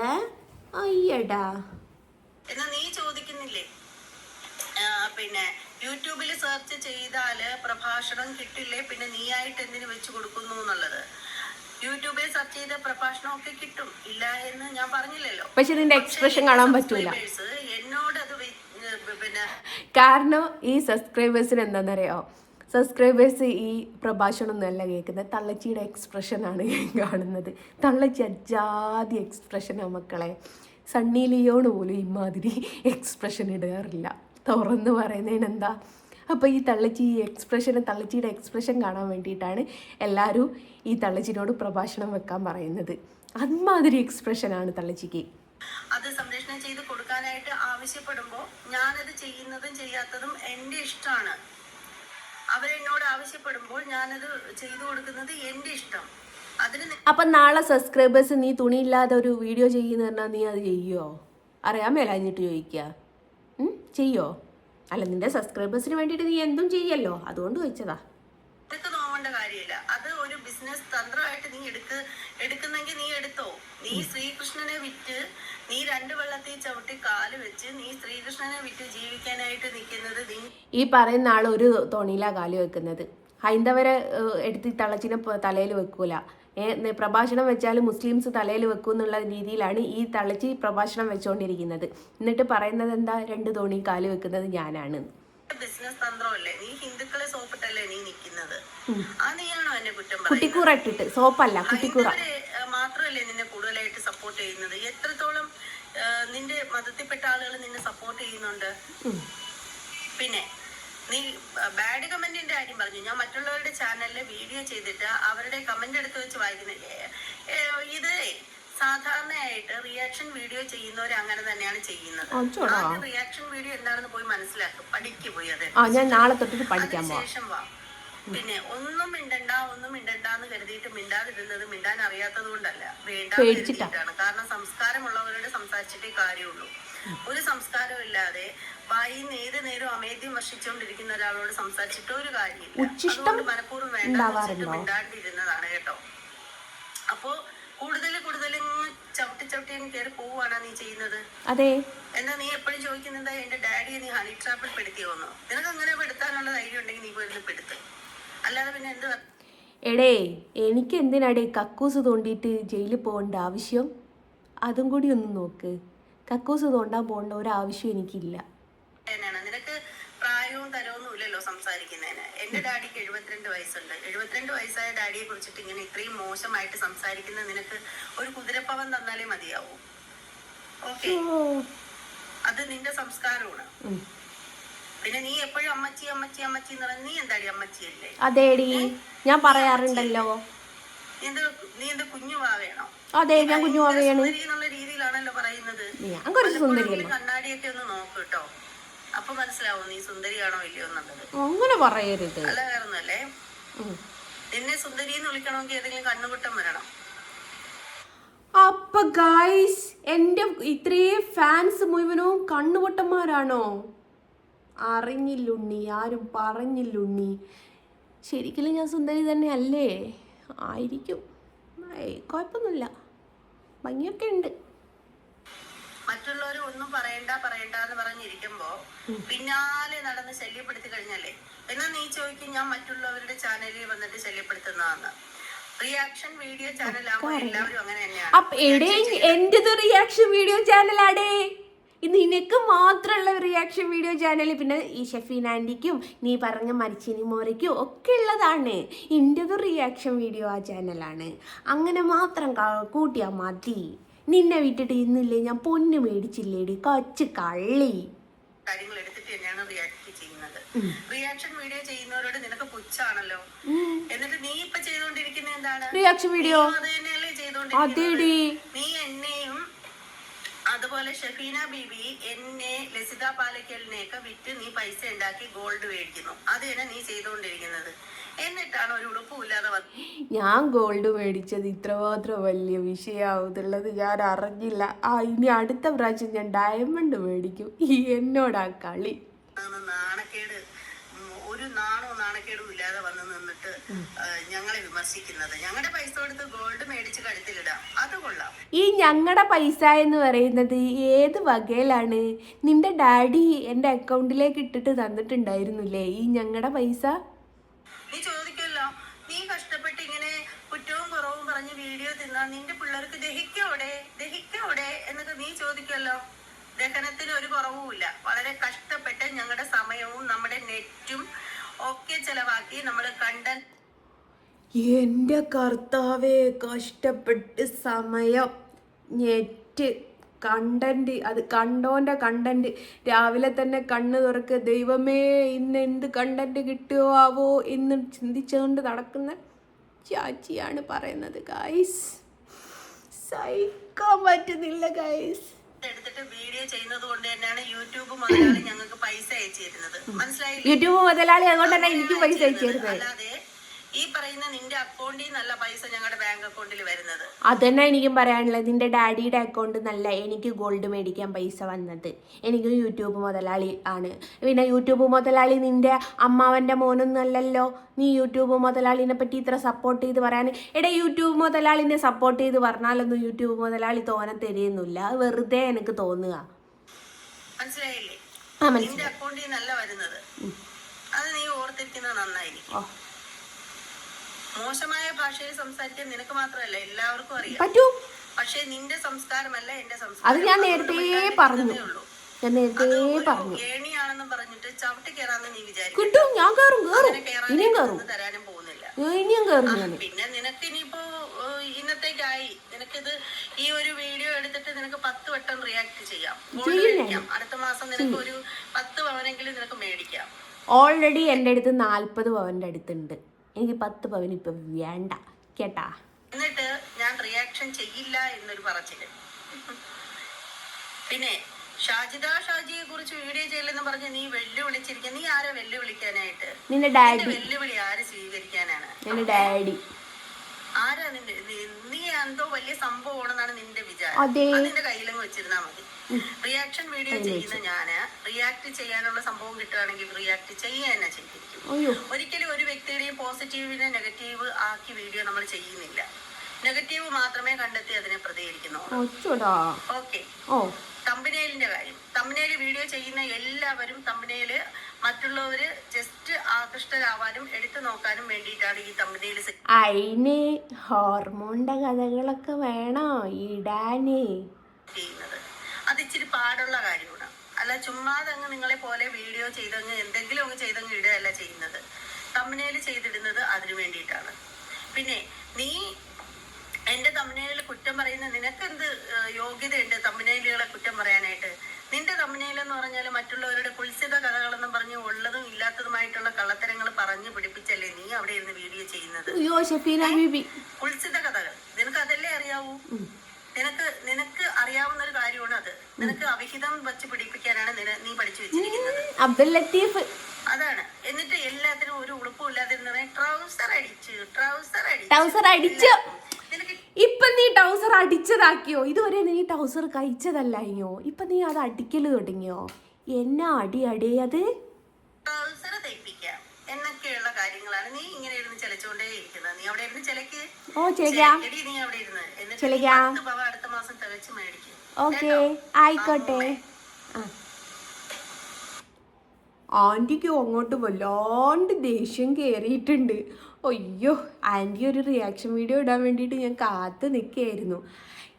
അയ്യടാ. എന്നാ നീ ചോദിക്കുന്നില്ലേ പിന്നെ യൂട്യൂബിൽ സെർച്ച് ചെയ്താല് പ്രഭാഷണം കിട്ടില്ലേ, പിന്നെ നീ ആയിട്ട് എന്തിനു വെച്ച് കൊടുക്കുന്നു എന്നുള്ളത്? യൂട്യൂബിൽ സെർച്ച് ചെയ്ത പ്രഭാഷണം ഒക്കെ കിട്ടും, ഇല്ല എന്ന് ഞാൻ പറഞ്ഞില്ലല്ലോ. പക്ഷെ നിന്റെ എക്സ്പ്രഷൻ കാണാൻ പറ്റൂല. എന്നോട് അത് പിന്നെ കാരണം ഈ സബ്സ്ക്രൈബേഴ്സിന് എന്താണെന്നറിയോ? സബ്സ്ക്രൈബേഴ്സ് ഈ പ്രഭാഷണമൊന്നുമല്ല കേൾക്കുന്നത്, തള്ളച്ചിയുടെ എക്സ്പ്രഷനാണ് കാണുന്നത്. തള്ളച്ചി അജാതി എക്സ്പ്രഷനാണ് മക്കളെ. സണ്ണി ലിയോണ് പോലും ഇമാതിരി എക്സ്പ്രഷൻ ഇടാറില്ല, തുറന്ന് പറയുന്നതിനെന്താ. അപ്പോൾ ഈ തള്ളച്ചിയുടെ എക്സ്പ്രഷൻ കാണാൻ വേണ്ടിയിട്ടാണ് എല്ലാവരും ഈ തള്ളച്ചിനോട് പ്രഭാഷണം വെക്കാൻ പറയുന്നത്. അമ്മാതിരി എക്സ്പ്രഷനാണ് തള്ളച്ചിക്ക്. അത് സംരക്ഷണം ചെയ്ത് കൊടുക്കാനായിട്ട് ആവശ്യപ്പെടുമ്പോൾ ഞാനത് ചെയ്യുന്നതും ചെയ്യാത്തതും എൻ്റെ ഇഷ്ടമാണ്. അവരെന്നോട് ആവശ്യപ്പെടുമ്പോൾ ഞാനത് ചെയ്തു കൊടുക്കുന്നത് എൻ്റെ ഇഷ്ടം. അപ്പം നാളെ സബ്സ്ക്രൈബേഴ്സ് നീ തുണിയില്ലാതെ ഒരു വീഡിയോ ചെയ്യുന്ന പറഞ്ഞാൽ നീ അത് ചെയ്യുമോ? അറിയാൻ മേലാഞ്ഞിട്ട് ചോദിക്കുക. ചെയ്യോ? അല്ല, നിന്റെ സബ്സ്ക്രൈബേഴ്സിന് വേണ്ടിയിട്ട് നീ എന്തും ചെയ്യല്ലോ, അതുകൊണ്ട് ചോദിച്ചതാ. ഇതൊക്കെ നോക്കേണ്ട കാര്യമില്ല. അത് ഒരു ബിസിനസ് തന്ത്രമായിട്ട് നീ എടുക്കുന്നെങ്കിൽ നീ എടുത്തോ. നീ ശ്രീകൃഷ്ണനെ വിറ്റ്, നീ രണ്ട് വെള്ളത്തിൽ ചവിട്ടി കാല് വെച്ച് നീ ശ്രീകൃഷ്ണനെ വിറ്റ് ജീവിക്കാനായിട്ട് നിൽക്കുന്നത് നീ. ഈ പറയുന്ന ആൾ ഒരു തോണിയിലാ കാല് വെക്കുന്നത്. ഹൈന്ദവരെ എടുത്ത് തള്ളച്ചിനെ തലയിൽ വെക്കൂല. പ്രഭാഷണം വെച്ചാൽ മുസ്ലിംസ് തലയിൽ വെക്കും എന്നുള്ള രീതിയിലാണ് ഈ തള്ളച്ചി പ്രഭാഷണം വെച്ചുകൊണ്ടിരിക്കുന്നത്. എന്നിട്ട് പറയുന്നത് എന്താ? രണ്ട് തോണി കാല് വെക്കുന്നത് ഞാനാണ്. ബിസിനസ് തന്ത്രമല്ലേ? നീ ഹിന്ദുക്കളെ സോപ്പിട്ടല്ലേ നീ നിൽക്കുന്നത്? ആ നീയാണോ എന്നെ കുറ്റം പറയുന്നത്? കുട്ടിക്കൂറ ഇട്ടിട്ട്, സോപ്പല്ല കുട്ടിക്കൂറ. മാത്രമല്ലേ നിന്നെ കൂടുതലായിട്ട് സപ്പോർട്ട് ചെയ്യുന്നത്? എത്രത്തോളം നിന്റെ മതത്തിൽപ്പെട്ട ആളുകൾ നിന്നെ സപ്പോർട്ട് ചെയ്യുന്നുണ്ട്? പിന്നെ നീ ബാഡ് കമന്റിന്റെ കാര്യം പറഞ്ഞു. ഞാൻ മറ്റുള്ളവരുടെ ചാനലിൽ വീഡിയോ ചെയ്തിട്ട് അവരുടെ കമന്റ് എടുത്ത് വെച്ച് വായിക്കുന്നില്ലേ? ഇത് സാധാരണയായിട്ട് റിയാക്ഷൻ വീഡിയോ ചെയ്യുന്നവർ അങ്ങനെ തന്നെയാണ് ചെയ്യുന്നത്. റിയാക്ഷൻ വീഡിയോ എന്താണെന്ന് പോയി മനസ്സിലാക്കും, പഠിക്ക് പോയി. അത് ഞാൻ നാളെ തൊട്ടിട്ട് പഠിക്കാൻ ശേഷം വാ. പിന്നെ ഒന്നും മിണ്ടണ്ടെന്ന് കരുതിയിട്ട് മിണ്ടാതിരുന്നത് മിണ്ടാൻ അറിയാത്തത് കൊണ്ടല്ല, വേണ്ടാണ്. കാരണം സംസ്കാരമുള്ളവരോട് സംസാരിച്ചിട്ടേ കാര്യമുള്ളൂ. ഒരു സംസ്കാരം ഇല്ലാതെ വായിന്ന് ഏത് നേരം അമേദ്യം വർഷിച്ചുകൊണ്ടിരിക്കുന്ന ഒരാളോട് സംസാരിച്ചിട്ട് ഒരു കാര്യമില്ല. അതുകൊണ്ട് മനഃപൂർവ്വം വേണ്ട മിണ്ടാണ്ടിരുന്നതാണ് കേട്ടോ. അപ്പോ കൂടുതൽ ചവിട്ടി കയറി പോവാണ് നീ ചെയ്യുന്നത്. അതെ. എന്നാ നീ എപ്പോഴും ചോദിക്കുന്നത് എന്റെ ഡാഡിയെ നീ ഹണി ട്രാപ്പിൽ പെടുത്തിയോന്നോ? നിനക്ക് അങ്ങനെ പെടുത്താനുള്ള ധൈര്യം ഉണ്ടെങ്കിൽ നീ പോയിരുന്നു പെടുത്ത്, അല്ലാതെ പിന്നെ എന്ത്? എടേ, എനിക്ക് എന്തിനാടേ കക്കൂസ് തോണ്ടിയിട്ട് ജയിലിൽ പോകേണ്ട ആവശ്യം? അതും കൂടി ഒന്ന് നോക്ക്. കക്കൂസ് തോണ്ടാൻ പോകേണ്ട ഒരാവശ്യം എനിക്കില്ല. നിനക്ക് പ്രായവും തരവൊന്നും ഇല്ലല്ലോ. സംസാരിക്കുന്നതിന്. എന്റെ ഡാഡിക്ക് 72 വയസ്സുണ്ട്. 72 വയസ്സായ ഡാഡിയെ കുറിച്ചിട്ട് ഇങ്ങനെ ഇത്രയും മോശമായിട്ട് സംസാരിക്കുന്ന നിനക്ക് ഒരു കുതിരപ്പവൻ തന്നാലേ മതിയാവൂ. ഓക്കെ, അത് നിന്റെ സംസ്കാരമാണ്. പിന്നെ നീ എപ്പോഴും അമ്മച്ചി അമ്മച്ചി അമ്മച്ചി എന്ന് പറഞ്ഞ നീ എന്താടി അമ്മച്ചിയല്ലേ? അതേടി, ഞാൻ പറയാറുണ്ടല്ലോ. നീ എന്താ കുഞ്ഞുവാവേണോ? അതെ, ഞാൻ കുഞ്ഞുവാവയാണ് എന്നുള്ള രീതിയിലാണല്ലോ പറയുന്നത്. ഞാൻ കുറച്ച് സുന്ദരിയല്ലേ. കണ്ണാടിയൊക്കെ ഒന്ന് നോക്ക് കേട്ടോ, അപ്പൊ മനസ്സിലാവും നീ സുന്ദരിയാണോ ഇല്ലയോ എന്നുള്ളത്. അങ്ങനെ പറയരുത്. അല്ല, വേറൊന്നല്ലേ, നിന്നെ സുന്ദരി എന്ന് വിളിക്കണമെങ്കിൽ ഏതെങ്കിലും കണ്ണുകുട്ടം വരണം. അപ്പൊ ഗൈസ്, എന്റെ ഇത്രയും ഫാൻസ് മുഴുവനും കണ്ണുപൊട്ടന്മാരാണോ? അറിഞ്ഞില്ലുണ്ണി, ആരും പറഞ്ഞില്ലുണ്ണി. ശരിക്കും ഞാൻ സുന്ദരി തന്നെ അല്ലേ? ആയിരിക്കും, കുഴപ്പമൊന്നുമില്ല, ഭംഗിയൊക്കെ ഉണ്ട്. മറ്റുള്ളവർ ഒന്നും പറയണ്ട എന്ന് പറഞ്ഞിരിക്കുമ്പോ പിന്നാലെ നടന്ന് ശല്യപ്പെടുത്തി കഴിഞ്ഞാലേ എന്നാ നീ ചോദിക്കും ഞാൻ മറ്റുള്ളവരുടെ ചാനലിൽ വന്നിട്ട് ശല്യപ്പെടുത്തുന്നതാന്ന്. റിയാക്ഷൻ വീഡിയോ ചാനലാകുമ്പോ എല്ലാവരും അങ്ങനെ തന്നെയാണ്. എന്റേത് റിയാക്ഷൻ വീഡിയോ ചാനലാടേ, നിനക്ക് മാത്രമുള്ള റിയാക്ഷൻ വീഡിയോ ചാനൽ. പിന്നെ ഈ ഷെഫീൻ ആൻറ്റിക്കും നീ പറഞ്ഞ മരിച്ചിനി മോറയ്ക്കും ഒക്കെ ഉള്ളതാണ്. എൻ്റെത് റിയാക്ഷൻ വീഡിയോ ആ ചാനലാണ്. അങ്ങനെ മാത്രം കൂട്ടിയാൽ മതി. നിന്നെ വിട്ടിട്ട് ഇന്നില്ലേ ഞാൻ പൊന്ന് മേടിച്ചില്ലേടി കൊച്ചു കള്ളി. കാര്യങ്ങൾ എടുത്തിട്ട് തന്നെയാണ് റിയാക്ട് ചെയ്യുന്നത്. റിയാക്ഷൻ വീഡിയോ ചെയ്യുന്നവരോട് നിനക്ക് പുച്ഛാണല്ലോ. എന്നിട്ട് നീ ഇപ്പൊ ചെയ്തോണ്ടിരിക്കുന്ന എന്താണ്? Reaction video. അത് തന്നെയല്ലേ ചെയ്തോണ്ടിരിക്കുന്നത്. നീ എന്നെയും അതുപോലെ ഷഫീന ബീബി എന്നെ ലസിത പാലക്കലിനെയൊക്കെ വിറ്റ് നീ പൈസ ഉണ്ടാക്കി ഗോൾഡ് മേടിക്കുന്നു. അത് തന്നെ നീ ചെയ്തുകൊണ്ടിരിക്കുന്നത്. എന്നിട്ടാണ് ഒരു ഉളുപ്പുമില്ലാതെ ഞാൻ ഗോൾഡ് മേടിച്ചത് ഇത്രമാത്രം വലിയ വിഷയമാവുന്നുള്ളത് ഞാൻ അറിഞ്ഞില്ല. ഇനി അടുത്ത പ്രാവശ്യം ഞാൻ ഡയമണ്ട് മേടിക്കും. എന്നോടാ കളി. നാണക്കേട്, ഒരു നാണക്കേടും ഇല്ലാതെ വന്ന് നിന്നിട്ട് ഞങ്ങളെ വിമർശിക്കുന്നത്. ഞങ്ങളുടെ പൈസ കൊടുത്ത് ഗോൾഡ് മേടിച്ച് കഴുത്തിലിടാം, അത് കൊള്ളാം. ഈ ഞങ്ങളുടെ പൈസ എന്ന് പറയുന്നത് ഏത് വകയിലാണ്? നിന്റെ ഡാഡി എൻ്റെ അക്കൗണ്ടിലേക്ക് ഇട്ടിട്ട് തന്നിട്ടുണ്ടായിരുന്നില്ലേ ഈ ഞങ്ങളുടെ പൈസ? നീ ചോദിക്കല്ലോ, നീ കഷ്ടപ്പെട്ട് ഇങ്ങനെ കുറ്റവും കുറവും പറഞ്ഞ് വീഡിയോ തിന്നാ നിന്റെ പിള്ളേർക്ക് ദഹിക്കോടെ എന്നൊക്കെ നീ ചോദിക്കല്ലോ. ദഹനത്തിന് ഒരു കുറവുമില്ല. വളരെ കഷ്ടപ്പെട്ട് ഞങ്ങളുടെ സമയവും നമ്മുടെ നെറ്റും ഒക്കെ ചെലവാക്കി നമ്മൾ കണ്ടന്റ്. എൻ്റെ കർത്താവേ, കഷ്ടപ്പെട്ട് സമയം, നെറ്റ്, കണ്ടന്റ്, അത് കണ്ടോൻ്റെ കണ്ടന്റ്. രാവിലെ തന്നെ കണ്ണ് തുറക്ക്, ദൈവമേ ഇന്ന് എന്ത് കണ്ടന്റ് കിട്ടുമോ ആവോ എന്ന് ചിന്തിച്ചുകൊണ്ട് നടക്കുന്ന ചാച്ചിയാണ് പറയുന്നത്. ഗൈസ്, സഹിക്കാൻ പറ്റുന്നില്ല ഗൈസ്. എടുത്തിട്ട് വീഡിയോ ചെയ്യുന്നത് കൊണ്ട് തന്നെയാണ് യൂട്യൂബ് മുതലാളി ഞങ്ങൾക്ക് പൈസ അയച്ചു തരുന്നത്. മനസ്സിലായില്ലേ? യൂട്യൂബ് മുതലാളി അതുകൊണ്ട് തന്നെ എനിക്ക് പൈസ അയച്ചു തരുന്നത്. അല്ലാതെ ഈ പറയുന്ന നിന്റെ അക്കൗണ്ടിൽ നല്ല പൈസ ഞങ്ങളുടെ ബാങ്ക് അക്കൗണ്ടിൽ വരുന്നത്. അതന്നെ എനിക്കും പറയാനുള്ളത്. നിന്റെ ഡാഡിയുടെ അക്കൗണ്ട് നല്ല എനിക്ക് ഗോൾഡ് മേടിക്കാൻ പൈസ വന്നത് എനിക്ക് യൂട്യൂബ് മുതലാളി ആണ്. പിന്നെ യൂട്യൂബ് മുതലാളി നിന്റെ അമ്മാവൻ്റെ മോനൊന്നല്ലല്ലോ. നീ യൂട്യൂബ് മുതലാളിനെ പറ്റി ഇത്ര സപ്പോർട്ട് ചെയ്ത് പറയാൻ. യൂട്യൂബ് മുതലാളിനെ സപ്പോർട്ട് ചെയ്ത് പറഞ്ഞാലൊന്നും യൂട്യൂബ് മുതലാളി തോനെ തരുന്നില്ല. വെറുതെ എനിക്ക് തോന്നുക. മനസ്സിലായില്ലേ? നിന്റെ അക്കൗണ്ടിൽ നല്ല വരുന്നത്, അത് നീ ഓർത്തിരിക്കുന്നത് നന്നായിരിക്കും. മോശമായ ഭാഷയിൽ സംസാരിക്കാൻ നിനക്ക് മാത്രമല്ല എല്ലാവർക്കും അറിയാം. പക്ഷെ നിന്റെ സംസ്കാരമല്ല എന്റെ സംസ്കാരം. അത് ഞാൻ നേരത്തെ പറഞ്ഞു. ഏണിയാണെന്നും പറഞ്ഞിട്ട് ചവിട്ടി കയറാന്ന് നീ വിചാരിക്കും. തരാനും പോകുന്നില്ല. പിന്നെ നിനക്ക് ഇനിയിപ്പോ ഇന്നത്തേക്കായി നിനക്കിത് ഈ ഒരു വീഡിയോ എടുത്തിട്ട് നിനക്ക് 10 വട്ടം റിയാക്ട് ചെയ്യാം. അടുത്ത മാസം നിനക്ക് ഒരു 10 പവനെങ്കിലും നിനക്ക് മേടിക്കാം. ഓൾറെഡി എൻ്റെ അടുത്ത് 40 പവന്റെ അടുത്തുണ്ട്. എനിക്ക് 10 പവൻ ഇപ്പൊ വേണ്ട കേട്ടാ. എന്നിട്ട് ഞാൻ റിയാക്ഷൻ ചെയ്യില്ല എന്നൊരു പറച്ചില്. പിന്നെ ഷാജിയെ കുറിച്ച് വീഡിയോ ചെയ്യില്ലെന്ന് പറഞ്ഞ് നീ വെല്ലുവിളിച്ചിരിക്കുക. നീ ആരെ വെല്ലുവിളിക്കാനായിട്ട്? നിന്റെ ഡാഡി. വെല്ലുവിളി ആര് സ്വീകരിക്കാനാണ്? നിന്റെ ഡാഡി. ആരാ നിന്റെ? നീ എന്തോ വലിയ സംഭവമാണെന്നാണ് നിന്റെ വിചാരം. അതിന്റെ കയ്യിലങ്ങ് വെച്ചിരുന്നാ മതി. റിയാക്ഷൻ വീഡിയോ ചെയ്യുന്ന ഞാന് റിയാക്ട് ചെയ്യാനുള്ള സംഭവം കിട്ടുകയാണെങ്കിൽ റിയാക്ട് ചെയ്യാൻ തന്നെ ചെയ്തിരിക്കും. ഒരിക്കലും ഒരു വ്യക്തിയുടെയും പോസിറ്റീവിനെ നെഗറ്റീവ് ആക്കി വീഡിയോ നമ്മൾ ചെയ്യുന്നില്ല. നെഗറ്റീവ് മാത്രമേ കണ്ടെത്തി അതിനെ പ്രതികരിക്കുന്നുള്ളൂ. ഓക്കെ. തമ്പനയിലിന്റെ കാര്യം, തമ്പനയിൽ വീഡിയോ ചെയ്യുന്ന എല്ലാവരും തമ്പനയില് മറ്റുള്ളവര് ജസ്റ്റ് ആകൃഷ്ടരാവാനും എടുത്തു നോക്കാനും വേണ്ടിയിട്ടാണ് ഈ തമ്പനയിൽ അതിന് ഹോർമോണിന്റെ കഥകളൊക്കെ വേണോ ഇടാന് ചെയ്യുന്നത്. അത് ഇച്ചിരി പാടുള്ള കാര്യമാണ്. അല്ല ചുമ്മാതെ അങ്ങ് നിങ്ങളെ പോലെ വീഡിയോ ചെയ്തങ്ങ് എന്തെങ്കിലും അങ്ങ് ചെയ്തങ്ങ് ഇടുകയല്ല ചെയ്യുന്നത്. തമ്പനയിൽ ചെയ്തിടുന്നത് അതിനു വേണ്ടിയിട്ടാണ്. പിന്നെ നീ എന്റെ തമ്പനയിൽ കുറ്റം പറയുന്ന നിനക്കെന്ത് യോഗ്യതയുണ്ട് തമ്പനയിലുകളെ കുറ്റം പറയാനായിട്ട്? നിന്റെ തമ്പനയിൽ എന്ന് പറഞ്ഞാൽ മറ്റുള്ളവരുടെ കുൽസിത കഥകളെന്നും പറഞ്ഞ് ഉള്ളതും ഇല്ലാത്തതുമായിട്ടുള്ള കള്ളത്തരങ്ങൾ പറഞ്ഞു പിടിപ്പിച്ചല്ലേ നീ അവിടെ ഇരുന്ന് വീഡിയോ ചെയ്യുന്നത്? കുൽസിത കഥകൾ നിനക്ക് അതല്ലേ അറിയാവൂ. നിനക്ക് അറിയാവുന്ന ഒരു കാര്യമാണ് അത്. നിനക്ക് അവിഹിതം വെച്ച് പിടിപ്പിക്കാനാണ് നീ പഠിച്ചു വെച്ചിരിക്കുന്നത്. അബ്ദുൽ ലത്തീഫ് അതാണ്. എന്നിട്ട് എല്ലാത്തിനും ഒരു ഉളുപ്പും ഇല്ലാതെ ട്രൗസർ അടിച്ചു. ഇപ്പൊ നീ ടൗസർ അടിച്ചതാക്കിയോ? ഇതുവരെ നീ ടൗസർ കഴിച്ചതല്ലോ, ഇപ്പൊ നീ അത് അടിക്കല് തുടങ്ങിയോ? എന്നാ അടി അത് ട്രൗസർ തയ്പ്പിക്കാം എന്നൊക്കെയുള്ള കാര്യങ്ങളാണ് നീ ഇങ്ങനെ ഇരുന്ന് ചലച്ചുകൊണ്ടേ ഇരിക്കുന്നത്. നീ അവിടെ ഇരുന്ന് ചിലക്ക് നീ അവിടെ ഇരുന്ന് എന്നിട്ട് അടുത്ത മാസം തികച്ച് മേടിക്കും. ഓക്കെ ആയിക്കോട്ടെ. ആൻറ്റിക്ക് അങ്ങോട്ട് വല്ലാണ്ട് ദേഷ്യം കയറിയിട്ടുണ്ട്. അയ്യോ, ആൻറ്റി ഒരു റിയാക്ഷൻ വീഡിയോ ഇടാൻ വേണ്ടിയിട്ട് ഞാൻ കാത്ത് നിൽക്കുകയായിരുന്നു.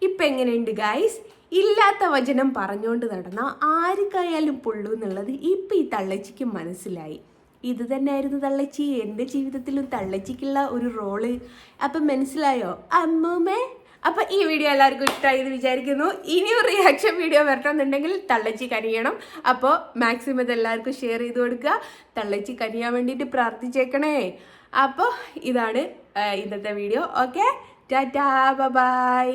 ഇപ്പം എങ്ങനെയുണ്ട് ഗൈസ്? ഇല്ലാത്ത വചനം പറഞ്ഞുകൊണ്ട് നടന്ന ആർക്കായാലും പൊള്ളൂ എന്നുള്ളത് ഇപ്പം ഈ തള്ളച്ചിക്ക് മനസ്സിലായി. ഇത് തന്നെയായിരുന്നു തള്ളച്ചി എൻ്റെ ജീവിതത്തിലും തള്ളച്ചിക്കുള്ള ഒരു റോള്. അപ്പം മനസ്സിലായോ അമ്മൂമ്മേ? അപ്പം ഈ വീഡിയോ എല്ലാവർക്കും ഇഷ്ടമായി എന്ന് വിചാരിക്കുന്നു. ഇനിയും റിയാക്ഷൻ വീഡിയോ വരണമെന്നുണ്ടെങ്കിൽ തള്ളച്ചി കനിയണം. അപ്പോൾ മാക്സിമം ഇത് എല്ലാവർക്കും ഷെയർ ചെയ്ത് കൊടുക്കുക. തള്ളച്ചി കനിയാൻ വേണ്ടിയിട്ട് പ്രാർത്ഥിച്ചേക്കണേ. അപ്പോൾ ഇതാണ് ഇന്നത്തെ വീഡിയോ. Okay, Tata, by.